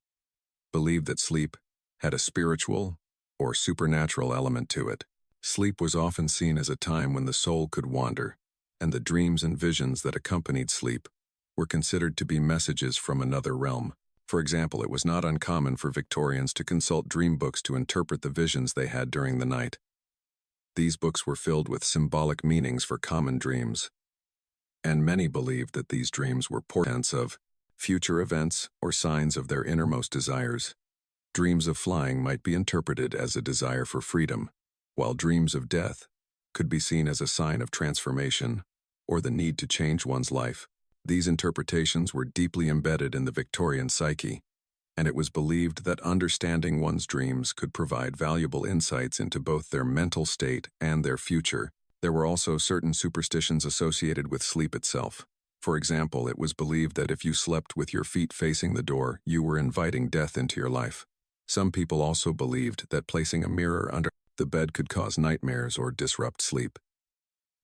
believed that sleep had a spiritual or supernatural element to it. Sleep was often seen as a time when the soul could wander, and the dreams and visions that accompanied sleep were considered to be messages from another realm. For example, it was not uncommon for Victorians to consult dream books to interpret the visions they had during the night. These books were filled with symbolic meanings for common dreams, and many believed that these dreams were portents of future events or signs of their innermost desires. Dreams of flying might be interpreted as a desire for freedom, while dreams of death could be seen as a sign of transformation or the need to change one's life. These interpretations were deeply embedded in the Victorian psyche, and it was believed that understanding one's dreams could provide valuable insights into both their mental state and their future. There were also certain superstitions associated with sleep itself. For example, it was believed that if you slept with your feet facing the door, you were inviting death into your life. Some people also believed that placing a mirror under the bed could cause nightmares or disrupt sleep.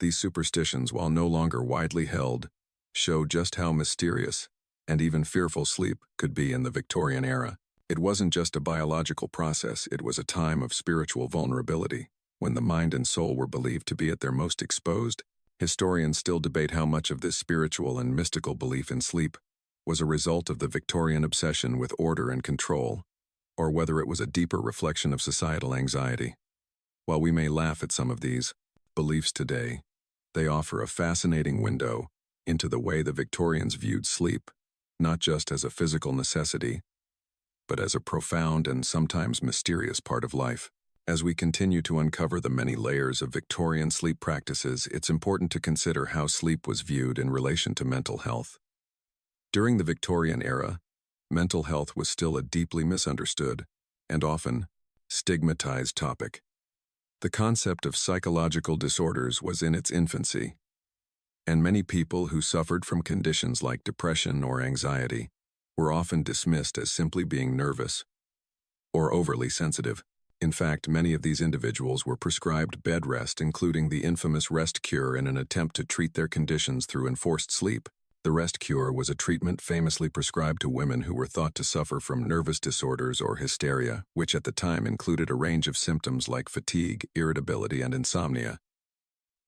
These superstitions, while no longer widely held, show just how mysterious and even fearful sleep could be in the Victorian era. It wasn't just a biological process, it was a time of spiritual vulnerability, when the mind and soul were believed to be at their most exposed. Historians still debate how much of this spiritual and mystical belief in sleep was a result of the Victorian obsession with order and control, or whether it was a deeper reflection of societal anxiety. While we may laugh at some of these beliefs today, they offer a fascinating window into the way the Victorians viewed sleep, not just as a physical necessity, but as a profound and sometimes mysterious part of life. As we continue to uncover the many layers of Victorian sleep practices, it's important to consider how sleep was viewed in relation to mental health. During the Victorian era, mental health was still a deeply misunderstood and often stigmatized topic. The concept of psychological disorders was in its infancy, and many people who suffered from conditions like depression or anxiety were often dismissed as simply being nervous or overly sensitive. In fact, many of these individuals were prescribed bed rest, including the infamous rest cure, in an attempt to treat their conditions through enforced sleep. The rest cure was a treatment famously prescribed to women who were thought to suffer from nervous disorders or hysteria, which at the time included a range of symptoms like fatigue, irritability, and insomnia.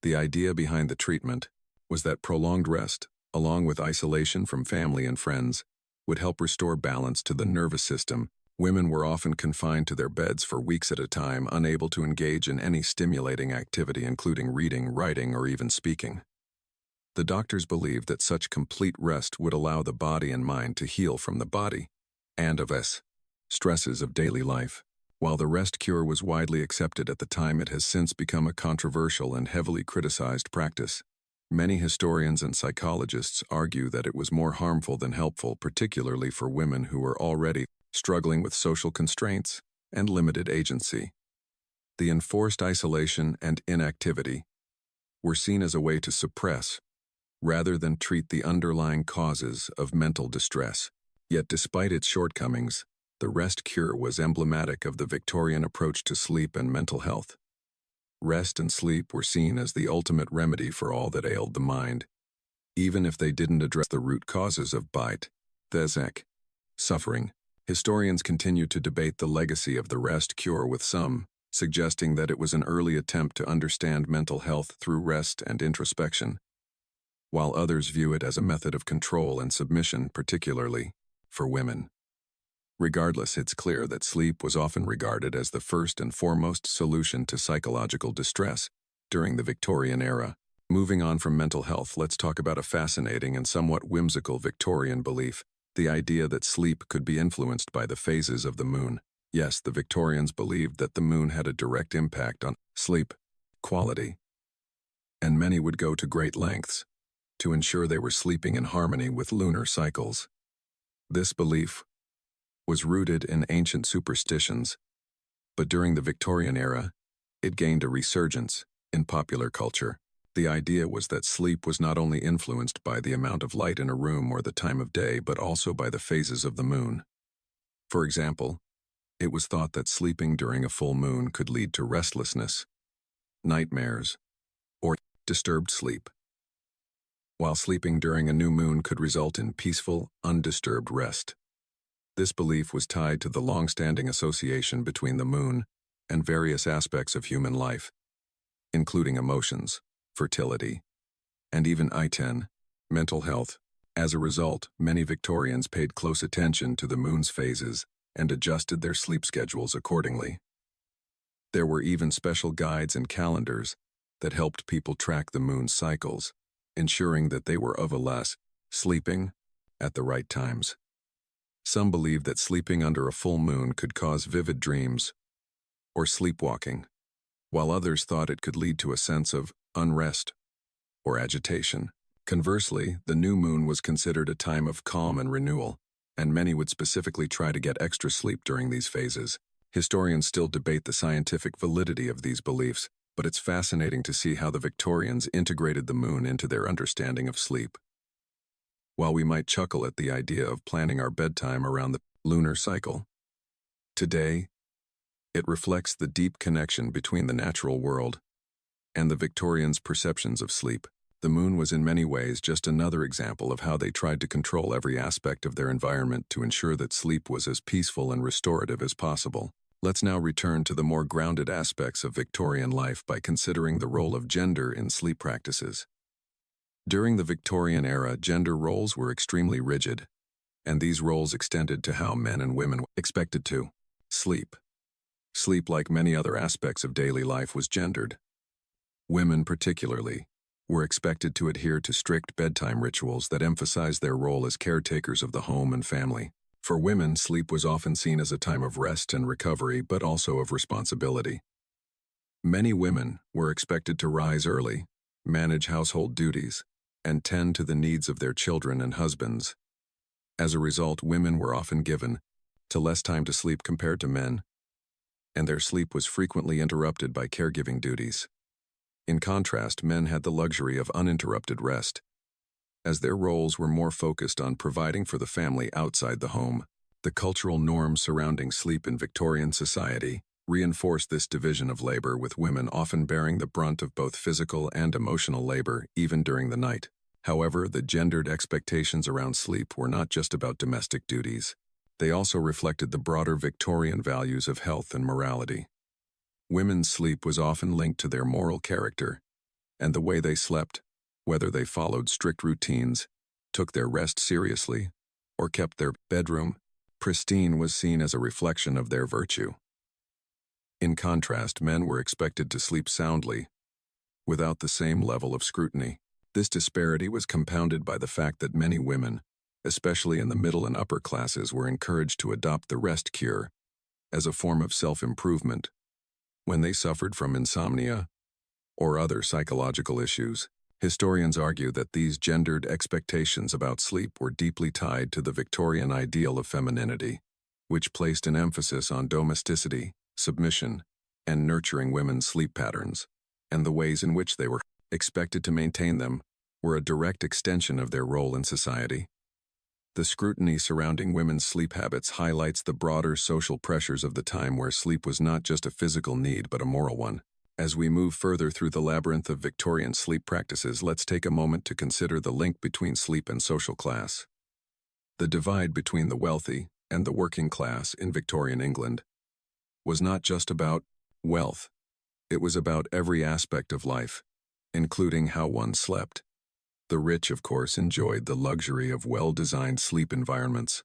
The idea behind the treatment was that prolonged rest, along with isolation from family and friends, would help restore balance to the nervous system. Women were often confined to their beds for weeks at a time, unable to engage in any stimulating activity, including reading, writing, or even speaking. The doctors believed that such complete rest would allow the body and mind to heal from the body and of stresses of daily life. While the rest cure was widely accepted at the time, it has since become a controversial and heavily criticized practice. Many historians and psychologists argue that it was more harmful than helpful, particularly for women who were already struggling with social constraints and limited agency. The enforced isolation and inactivity were seen as a way to suppress rather than treat the underlying causes of mental distress. Yet despite its shortcomings, the rest cure was emblematic of the Victorian approach to sleep and mental health. Rest and sleep were seen as the ultimate remedy for all that ailed the mind, even if they didn't address the root causes of suffering. Historians continue to debate the legacy of the rest cure, with some suggesting that it was an early attempt to understand mental health through rest and introspection, while others view it as a method of control and submission, particularly for women. Regardless, it's clear that sleep was often regarded as the first and foremost solution to psychological distress during the Victorian era. Moving on from mental health, let's talk about a fascinating and somewhat whimsical Victorian belief: the idea that sleep could be influenced by the phases of the moon. Yes, the Victorians believed that the moon had a direct impact on sleep quality, and many would go to great lengths to ensure they were sleeping in harmony with lunar cycles. This belief was rooted in ancient superstitions, but during the Victorian era, it gained a resurgence in popular culture. The idea was that sleep was not only influenced by the amount of light in a room or the time of day, but also by the phases of the moon. For example, it was thought that sleeping during a full moon could lead to restlessness, nightmares, or disturbed sleep, while sleeping during a new moon could result in peaceful, undisturbed rest. This belief was tied to the long-standing association between the moon and various aspects of human life, including emotions, fertility, and even mental health. As a result, many Victorians paid close attention to the moon's phases and adjusted their sleep schedules accordingly. There were even special guides and calendars that helped people track the moon's cycles, ensuring that they were sleeping at the right times. Some believed that sleeping under a full moon could cause vivid dreams or sleepwalking, while others thought it could lead to a sense of unrest or agitation. Conversely, the new moon was considered a time of calm and renewal, and many would specifically try to get extra sleep during these phases. Historians still debate the scientific validity of these beliefs, but it's fascinating to see how the Victorians integrated the moon into their understanding of sleep. While we might chuckle at the idea of planning our bedtime around the lunar cycle, today, it reflects the deep connection between the natural world and the Victorians' perceptions of sleep. The moon was in many ways just another example of how they tried to control every aspect of their environment to ensure that sleep was as peaceful and restorative as possible. Let's now return to the more grounded aspects of Victorian life by considering the role of gender in sleep practices. During the Victorian era, gender roles were extremely rigid, and these roles extended to how men and women were expected to sleep. Sleep, like many other aspects of daily life, was gendered. Women, particularly, were expected to adhere to strict bedtime rituals that emphasized their role as caretakers of the home and family. For women, sleep was often seen as a time of rest and recovery, but also of responsibility. Many women were expected to rise early, manage household duties, and tend to the needs of their children and husbands. As a result, women were often given to less time to sleep compared to men, and their sleep was frequently interrupted by caregiving duties. In contrast, men had the luxury of uninterrupted rest, as their roles were more focused on providing for the family outside the home. The cultural norms surrounding sleep in Victorian society reinforced this division of labor, with women often bearing the brunt of both physical and emotional labor, even during the night. However, the gendered expectations around sleep were not just about domestic duties. They also reflected the broader Victorian values of health and morality. Women's sleep was often linked to their moral character and the way they slept, whether they followed strict routines, took their rest seriously, or kept their bedroom pristine was seen as a reflection of their virtue. In contrast, men were expected to sleep soundly, without the same level of scrutiny. This disparity was compounded by the fact that many women, especially in the middle and upper classes, were encouraged to adopt the rest cure as a form of self-improvement when they suffered from insomnia or other psychological issues. Historians argue that these gendered expectations about sleep were deeply tied to the Victorian ideal of femininity, which placed an emphasis on domesticity, submission, and nurturing women's sleep patterns, and the ways in which they were expected to maintain them were a direct extension of their role in society. The scrutiny surrounding women's sleep habits highlights the broader social pressures of the time where sleep was not just a physical need but a moral one. As we move further through the labyrinth of Victorian sleep practices, let's take a moment to consider the link between sleep and social class. The divide between the wealthy and the working class in Victorian England was not just about wealth. It was about every aspect of life, including how one slept. The rich, of course, enjoyed the luxury of well-designed sleep environments,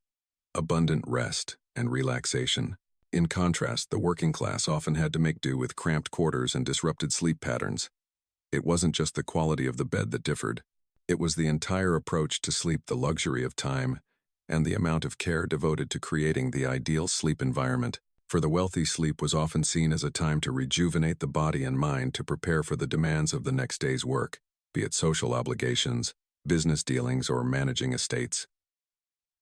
abundant rest, and relaxation. In contrast, the working class often had to make do with cramped quarters and disrupted sleep patterns. It wasn't just the quality of the bed that differed. It was the entire approach to sleep, the luxury of time, and the amount of care devoted to creating the ideal sleep environment. For the wealthy, sleep was often seen as a time to rejuvenate the body and mind to prepare for the demands of the next day's work, be it social obligations, business dealings, or managing estates.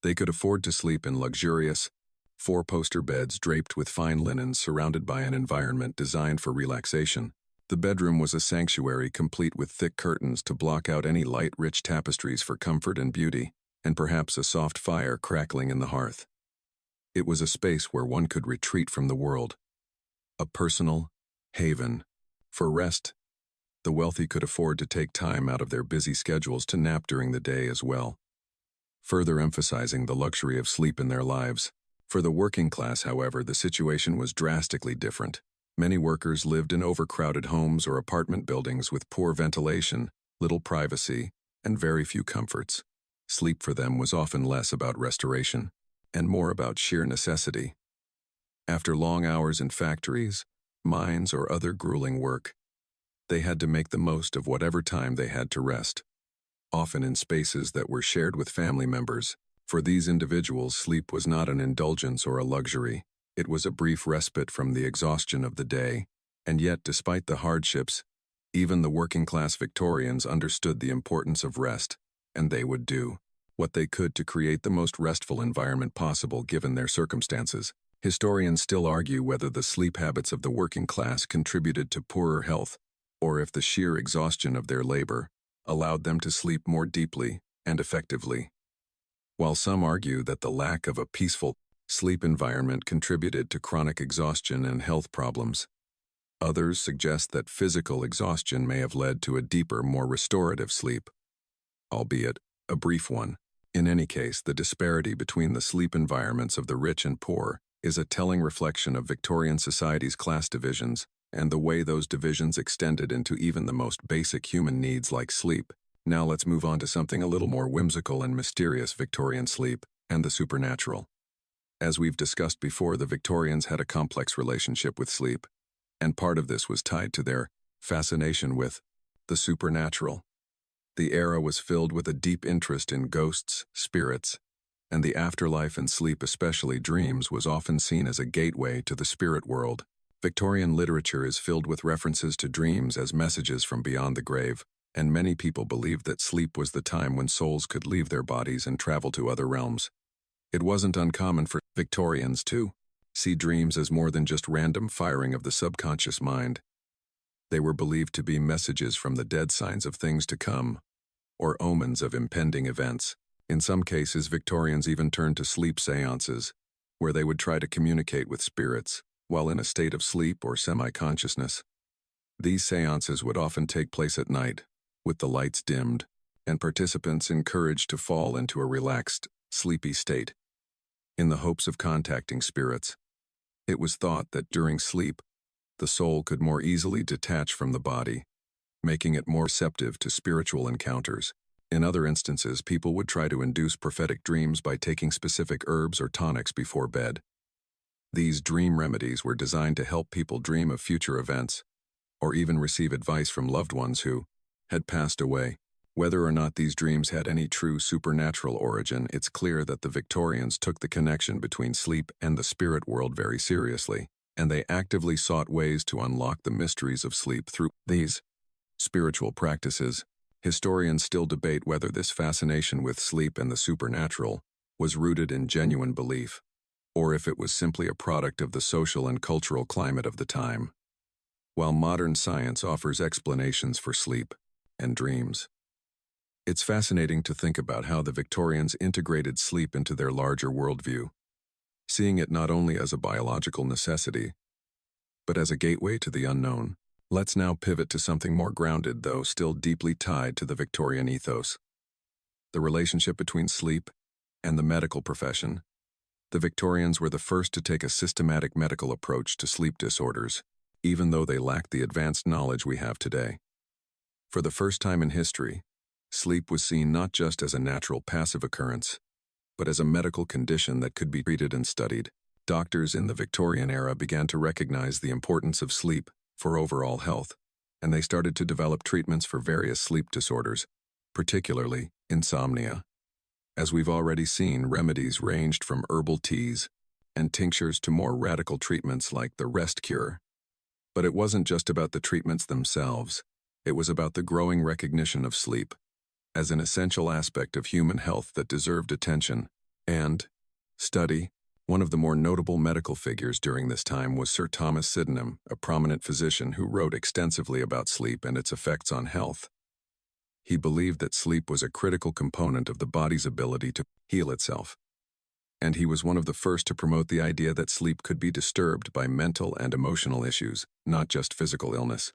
They could afford to sleep in luxurious, four-poster beds draped with fine linens surrounded by an environment designed for relaxation. The bedroom was a sanctuary complete with thick curtains to block out any light, rich tapestries for comfort and beauty, and perhaps a soft fire crackling in the hearth. It was a space where one could retreat from the world, a personal haven. For rest, the wealthy could afford to take time out of their busy schedules to nap during the day as well, further emphasizing the luxury of sleep in their lives. For the working class, however, the situation was drastically different. Many workers lived in overcrowded homes or apartment buildings with poor ventilation, little privacy, and very few comforts. Sleep for them was often less about restoration and more about sheer necessity. After long hours in factories, mines, or other grueling work, they had to make the most of whatever time they had to rest, often in spaces that were shared with family members. For these individuals, sleep was not an indulgence or a luxury. It was a brief respite from the exhaustion of the day. And yet, despite the hardships, even the working-class Victorians understood the importance of rest, and they would do what they could to create the most restful environment possible given their circumstances. Historians still argue whether the sleep habits of the working class contributed to poorer health, or if the sheer exhaustion of their labor allowed them to sleep more deeply and effectively. While some argue that the lack of a peaceful sleep environment contributed to chronic exhaustion and health problems, others suggest that physical exhaustion may have led to a deeper, more restorative sleep, albeit a brief one. In any case, the disparity between the sleep environments of the rich and poor is a telling reflection of Victorian society's class divisions and the way those divisions extended into even the most basic human needs like sleep. Now let's move on to something a little more whimsical and mysterious: Victorian sleep and the supernatural. As we've discussed before, the Victorians had a complex relationship with sleep, and part of this was tied to their fascination with the supernatural. The era was filled with a deep interest in ghosts, spirits, and the afterlife, and sleep, especially dreams, was often seen as a gateway to the spirit world. Victorian literature is filled with references to dreams as messages from beyond the grave, and many people believed that sleep was the time when souls could leave their bodies and travel to other realms. It wasn't uncommon for Victorians to see dreams as more than just random firing of the subconscious mind. They were believed to be messages from the dead, signs of things to come, or omens of impending events. In some cases, Victorians even turned to sleep seances, where they would try to communicate with spirits while in a state of sleep or semi-consciousness. These seances would often take place at night, with the lights dimmed, and participants encouraged to fall into a relaxed, sleepy state, in the hopes of contacting spirits. It was thought that during sleep, the soul could more easily detach from the body, making it more receptive to spiritual encounters. In other instances, people would try to induce prophetic dreams by taking specific herbs or tonics before bed. These dream remedies were designed to help people dream of future events, or even receive advice from loved ones who had passed away. Whether or not these dreams had any true supernatural origin, it's clear that the Victorians took the connection between sleep and the spirit world very seriously, and they actively sought ways to unlock the mysteries of sleep through these spiritual practices. Historians still debate whether this fascination with sleep and the supernatural was rooted in genuine belief, or if it was simply a product of the social and cultural climate of the time. While modern science offers explanations for sleep and dreams, it's fascinating to think about how the Victorians integrated sleep into their larger worldview, seeing it not only as a biological necessity, but as a gateway to the unknown. Let's now pivot to something more grounded, though still deeply tied to the Victorian ethos: the relationship between sleep and the medical profession. The Victorians were the first to take a systematic medical approach to sleep disorders, even though they lacked the advanced knowledge we have today. For the first time in history, sleep was seen not just as a natural passive occurrence, but as a medical condition that could be treated and studied. Doctors in the Victorian era began to recognize the importance of sleep for overall health, and they started to develop treatments for various sleep disorders, particularly insomnia. As we've already seen, remedies ranged from herbal teas and tinctures to more radical treatments like the rest cure. But it wasn't just about the treatments themselves. It was about the growing recognition of sleep as an essential aspect of human health that deserved attention and study. One of the more notable medical figures during this time was Sir Thomas Sydenham, a prominent physician who wrote extensively about sleep and its effects on health. He believed that sleep was a critical component of the body's ability to heal itself, and he was one of the first to promote the idea that sleep could be disturbed by mental and emotional issues, not just physical illness.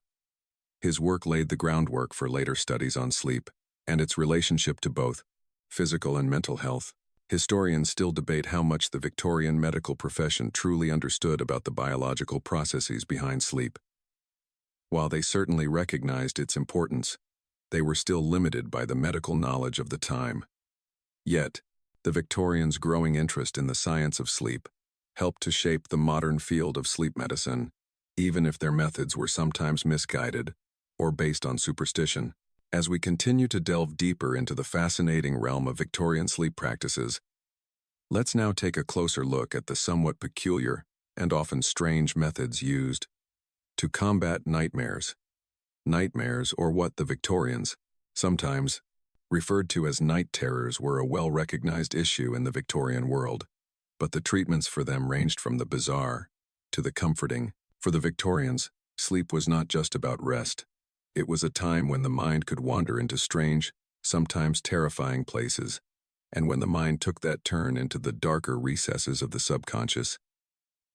His work laid the groundwork for later studies on sleep and its relationship to both physical and mental health. Historians still debate how much the Victorian medical profession truly understood about the biological processes behind sleep. While they certainly recognized its importance, they were still limited by the medical knowledge of the time. Yet, the Victorians' growing interest in the science of sleep helped to shape the modern field of sleep medicine, even if their methods were sometimes misguided or based on superstition. As we continue to delve deeper into the fascinating realm of Victorian sleep practices, let's now take a closer look at the somewhat peculiar and often strange methods used to combat nightmares. Nightmares, or what the Victorians sometimes referred to as night terrors, were a well-recognized issue in the Victorian world, but the treatments for them ranged from the bizarre to the comforting. For the Victorians, sleep was not just about rest. It was a time when the mind could wander into strange, sometimes terrifying places, and when the mind took that turn into the darker recesses of the subconscious,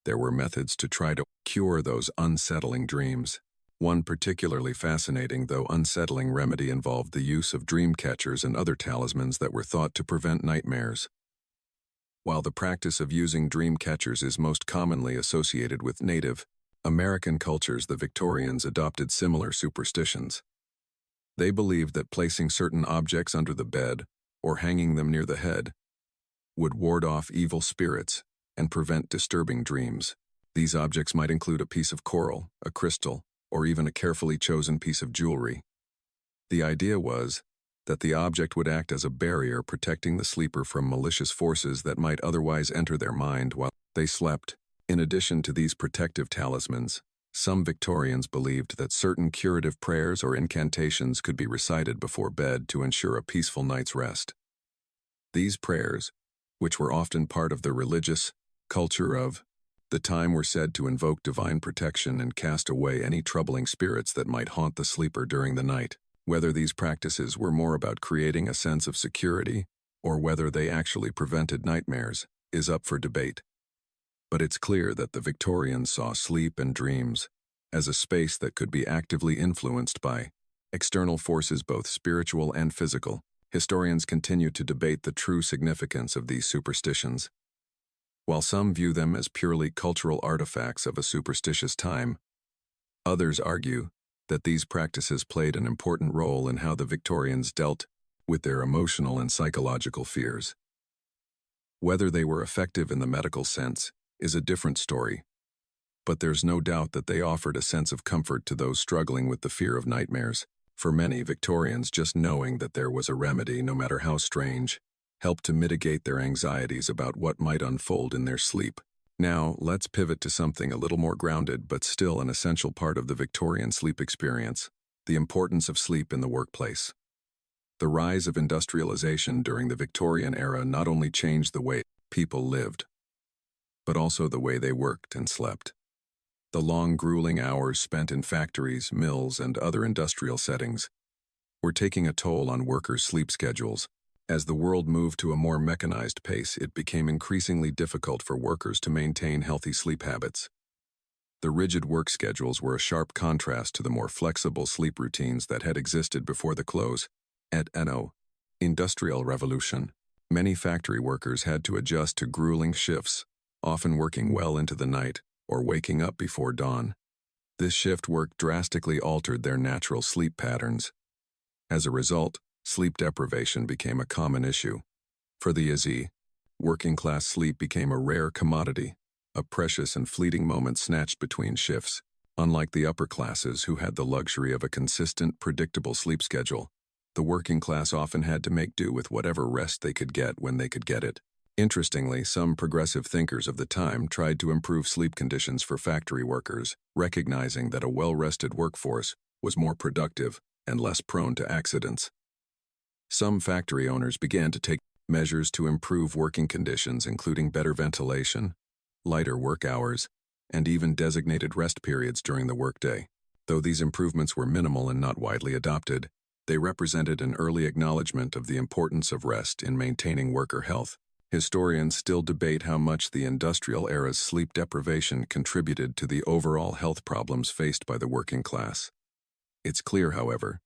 there were methods to try to cure those unsettling dreams. One particularly fascinating, though unsettling, remedy involved the use of dream catchers and other talismans that were thought to prevent nightmares. While the practice of using dream catchers is most commonly associated with Native American cultures, the Victorians adopted similar superstitions. They believed that placing certain objects under the bed or hanging them near the head would ward off evil spirits and prevent disturbing dreams. These objects might include a piece of coral, a crystal, or even a carefully chosen piece of jewelry. The idea was that the object would act as a barrier protecting the sleeper from malicious forces that might otherwise enter their mind while they slept. In addition to these protective talismans, some Victorians believed that certain curative prayers or incantations could be recited before bed to ensure a peaceful night's rest. These prayers, which were often part of the religious culture of the time, were said to invoke divine protection and cast away any troubling spirits that might haunt the sleeper during the night. Whether these practices were more about creating a sense of security or whether they actually prevented nightmares is up for debate. But it's clear that the Victorians saw sleep and dreams as a space that could be actively influenced by external forces, both spiritual and physical. Historians continue to debate the true significance of these superstitions. While some view them as purely cultural artifacts of a superstitious time, others argue that these practices played an important role in how the Victorians dealt with their emotional and psychological fears. Whether they were effective in the medical sense is a different story, but there's no doubt that they offered a sense of comfort to those struggling with the fear of nightmares. For many Victorians, just knowing that there was a remedy, no matter how strange, helped to mitigate their anxieties about what might unfold in their sleep. Now, let's pivot to something a little more grounded but still an essential part of the Victorian sleep experience: the importance of sleep in the workplace. The rise of industrialization during the Victorian era not only changed the way people lived, but also the way they worked and slept. The long, grueling hours spent in factories, mills, and other industrial settings were taking a toll on workers' sleep schedules. As the world moved to a more mechanized pace, it became increasingly difficult for workers to maintain healthy sleep habits. The rigid work schedules were a sharp contrast to the more flexible sleep routines that had existed before the close at Industrial Revolution. Many factory workers had to adjust to grueling shifts, often working well into the night or waking up before dawn. This shift work drastically altered their natural sleep patterns. As a result, sleep deprivation became a common issue. For the working-class sleep became a rare commodity, a precious and fleeting moment snatched between shifts. Unlike the upper classes who had the luxury of a consistent, predictable sleep schedule, the working class often had to make do with whatever rest they could get when they could get it. Interestingly, some progressive thinkers of the time tried to improve sleep conditions for factory workers, recognizing that a well-rested workforce was more productive and less prone to accidents. Some factory owners began to take measures to improve working conditions, including better ventilation, lighter work hours, and even designated rest periods during the workday. Though these improvements were minimal and not widely adopted, they represented an early acknowledgement of the importance of rest in maintaining worker health. Historians still debate how much the industrial era's sleep deprivation contributed to the overall health problems faced by the working class. It's clear, however,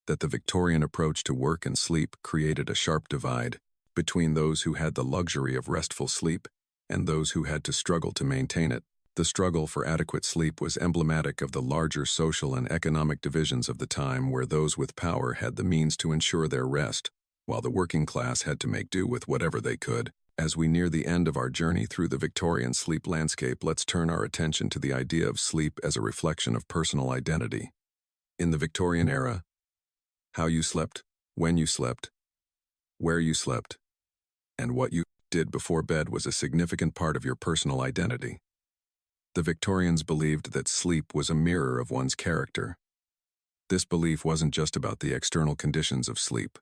that the Victorian approach to work and sleep created a sharp divide between those who had the luxury of restful sleep and those who had to struggle to maintain it. The struggle for adequate sleep was emblematic of the larger social and economic divisions of the time, where those with power had the means to ensure their rest, while the working class had to make do with whatever they could. As we near the end of our journey through the Victorian sleep landscape, let's turn our attention to the idea of sleep as a reflection of personal identity. In the Victorian era, how you slept, when you slept, where you slept, and what you did before bed was a significant part of your personal identity. The Victorians believed that sleep was a mirror of one's character. This belief wasn't just about the external conditions of sleep,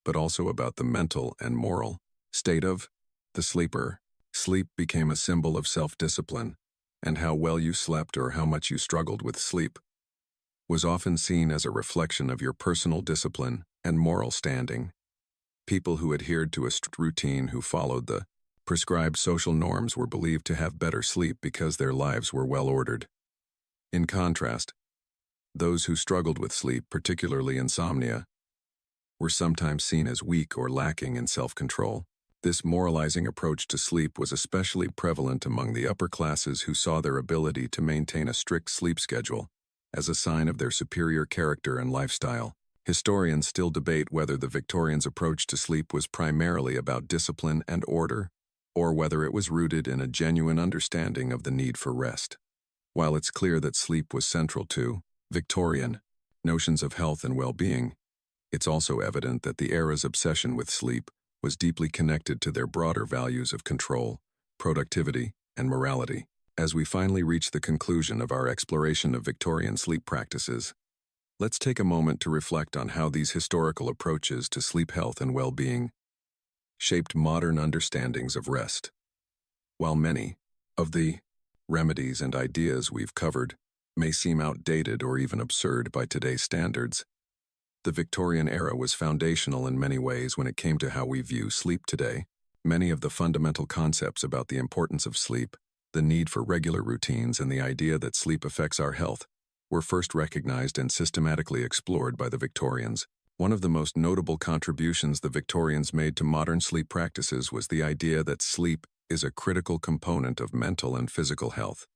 but also about the mental and moral state of the sleeper. Sleep became a symbol of self-discipline, and how well you slept or how much you struggled with sleep was often seen as a reflection of your personal discipline and moral standing. People who adhered to a strict routine, who followed the prescribed social norms, were believed to have better sleep because their lives were well ordered. In contrast, those who struggled with sleep, particularly insomnia, were sometimes seen as weak or lacking in self-control. This moralizing approach to sleep was especially prevalent among the upper classes, who saw their ability to maintain a strict sleep schedule as a sign of their superior character and lifestyle. Historians still debate whether the Victorians' approach to sleep was primarily about discipline and order, or whether it was rooted in a genuine understanding of the need for rest. While it's clear that sleep was central to Victorian notions of health and well-being, it's also evident that the era's obsession with sleep was deeply connected to their broader values of control, productivity, and morality. As we finally reach the conclusion of our exploration of Victorian sleep practices, let's take a moment to reflect on how these historical approaches to sleep health and well-being shaped modern understandings of rest. While many of the remedies and ideas we've covered may seem outdated or even absurd by today's standards, the Victorian era was foundational in many ways when it came to how we view sleep today. Many of the fundamental concepts about the importance of sleep, the need for regular routines, and the idea that sleep affects our health were first recognized and systematically explored by the Victorians. One of the most notable contributions the Victorians made to modern sleep practices was the idea that sleep is a critical component of mental and physical health.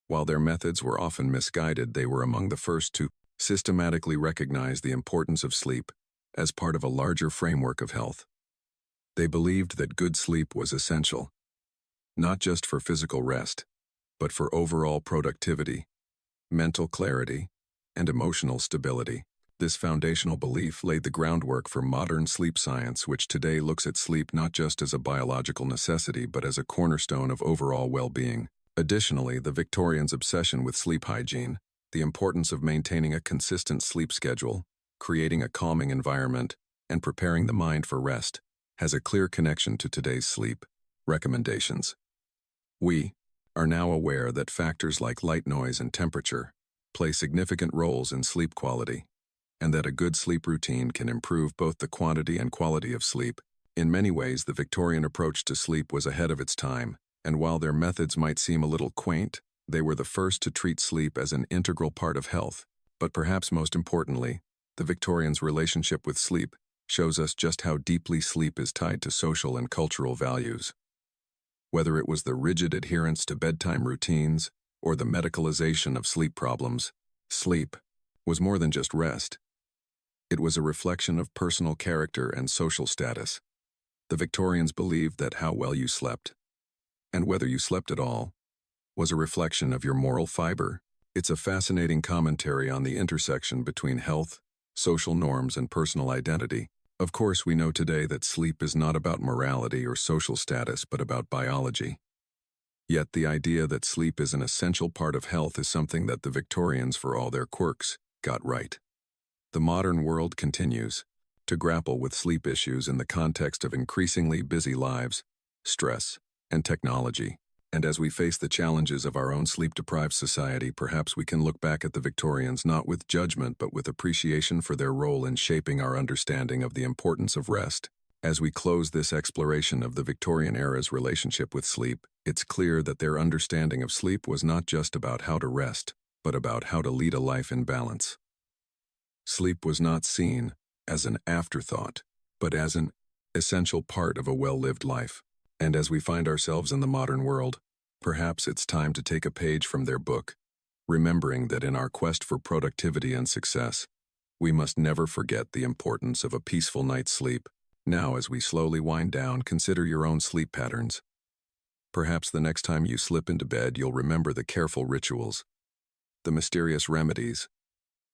While their methods were often misguided, they were among the first to systematically recognize the importance of sleep as part of a larger framework of health. They believed that good sleep was essential, not just for physical rest, but for overall productivity, mental clarity, and emotional stability. This foundational belief laid the groundwork for modern sleep science, which today looks at sleep not just as a biological necessity but as a cornerstone of overall well-being. Additionally, the Victorians' obsession with sleep hygiene, the importance of maintaining a consistent sleep schedule, creating a calming environment, and preparing the mind for rest, has a clear connection to today's sleep recommendations. We are now aware that factors like light noise and temperature play significant roles in sleep quality, and that a good sleep routine can improve both the quantity and quality of sleep. In many ways, the Victorian approach to sleep was ahead of its time, and while their methods might seem a little quaint, they were the first to treat sleep as an integral part of health. But perhaps most importantly, the Victorians' relationship with sleep shows us just how deeply sleep is tied to social and cultural values. Whether it was the rigid adherence to bedtime routines or the medicalization of sleep problems, sleep was more than just rest. It was a reflection of personal character and social status. The Victorians believed that how well you slept, and whether you slept at all, was a reflection of your moral fiber. It's a fascinating commentary on the intersection between health, social norms, and personal identity. Of course, we know today that sleep is not about morality or social status, but about biology. Yet the idea that sleep is an essential part of health is something that the Victorians, for all their quirks, got right. The modern world continues to grapple with sleep issues in the context of increasingly busy lives, stress, and technology. And as we face the challenges of our own sleep-deprived society, perhaps we can look back at the Victorians not with judgment but with appreciation for their role in shaping our understanding of the importance of rest. As we close this exploration of the Victorian era's relationship with sleep, it's clear that their understanding of sleep was not just about how to rest, but about how to lead a life in balance. Sleep was not seen as an afterthought, but as an essential part of a well-lived life. And as we find ourselves in the modern world, perhaps it's time to take a page from their book, remembering that in our quest for productivity and success, we must never forget the importance of a peaceful night's sleep. Now, as we slowly wind down, consider your own sleep patterns. Perhaps the next time you slip into bed, you'll remember the careful rituals, the mysterious remedies,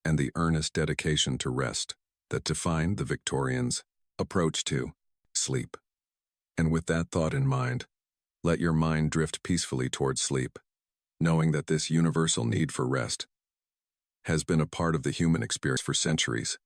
and the earnest dedication to rest that defined the Victorians' approach to sleep. And with that thought in mind, let your mind drift peacefully towards sleep, knowing that this universal need for rest has been a part of the human experience for centuries.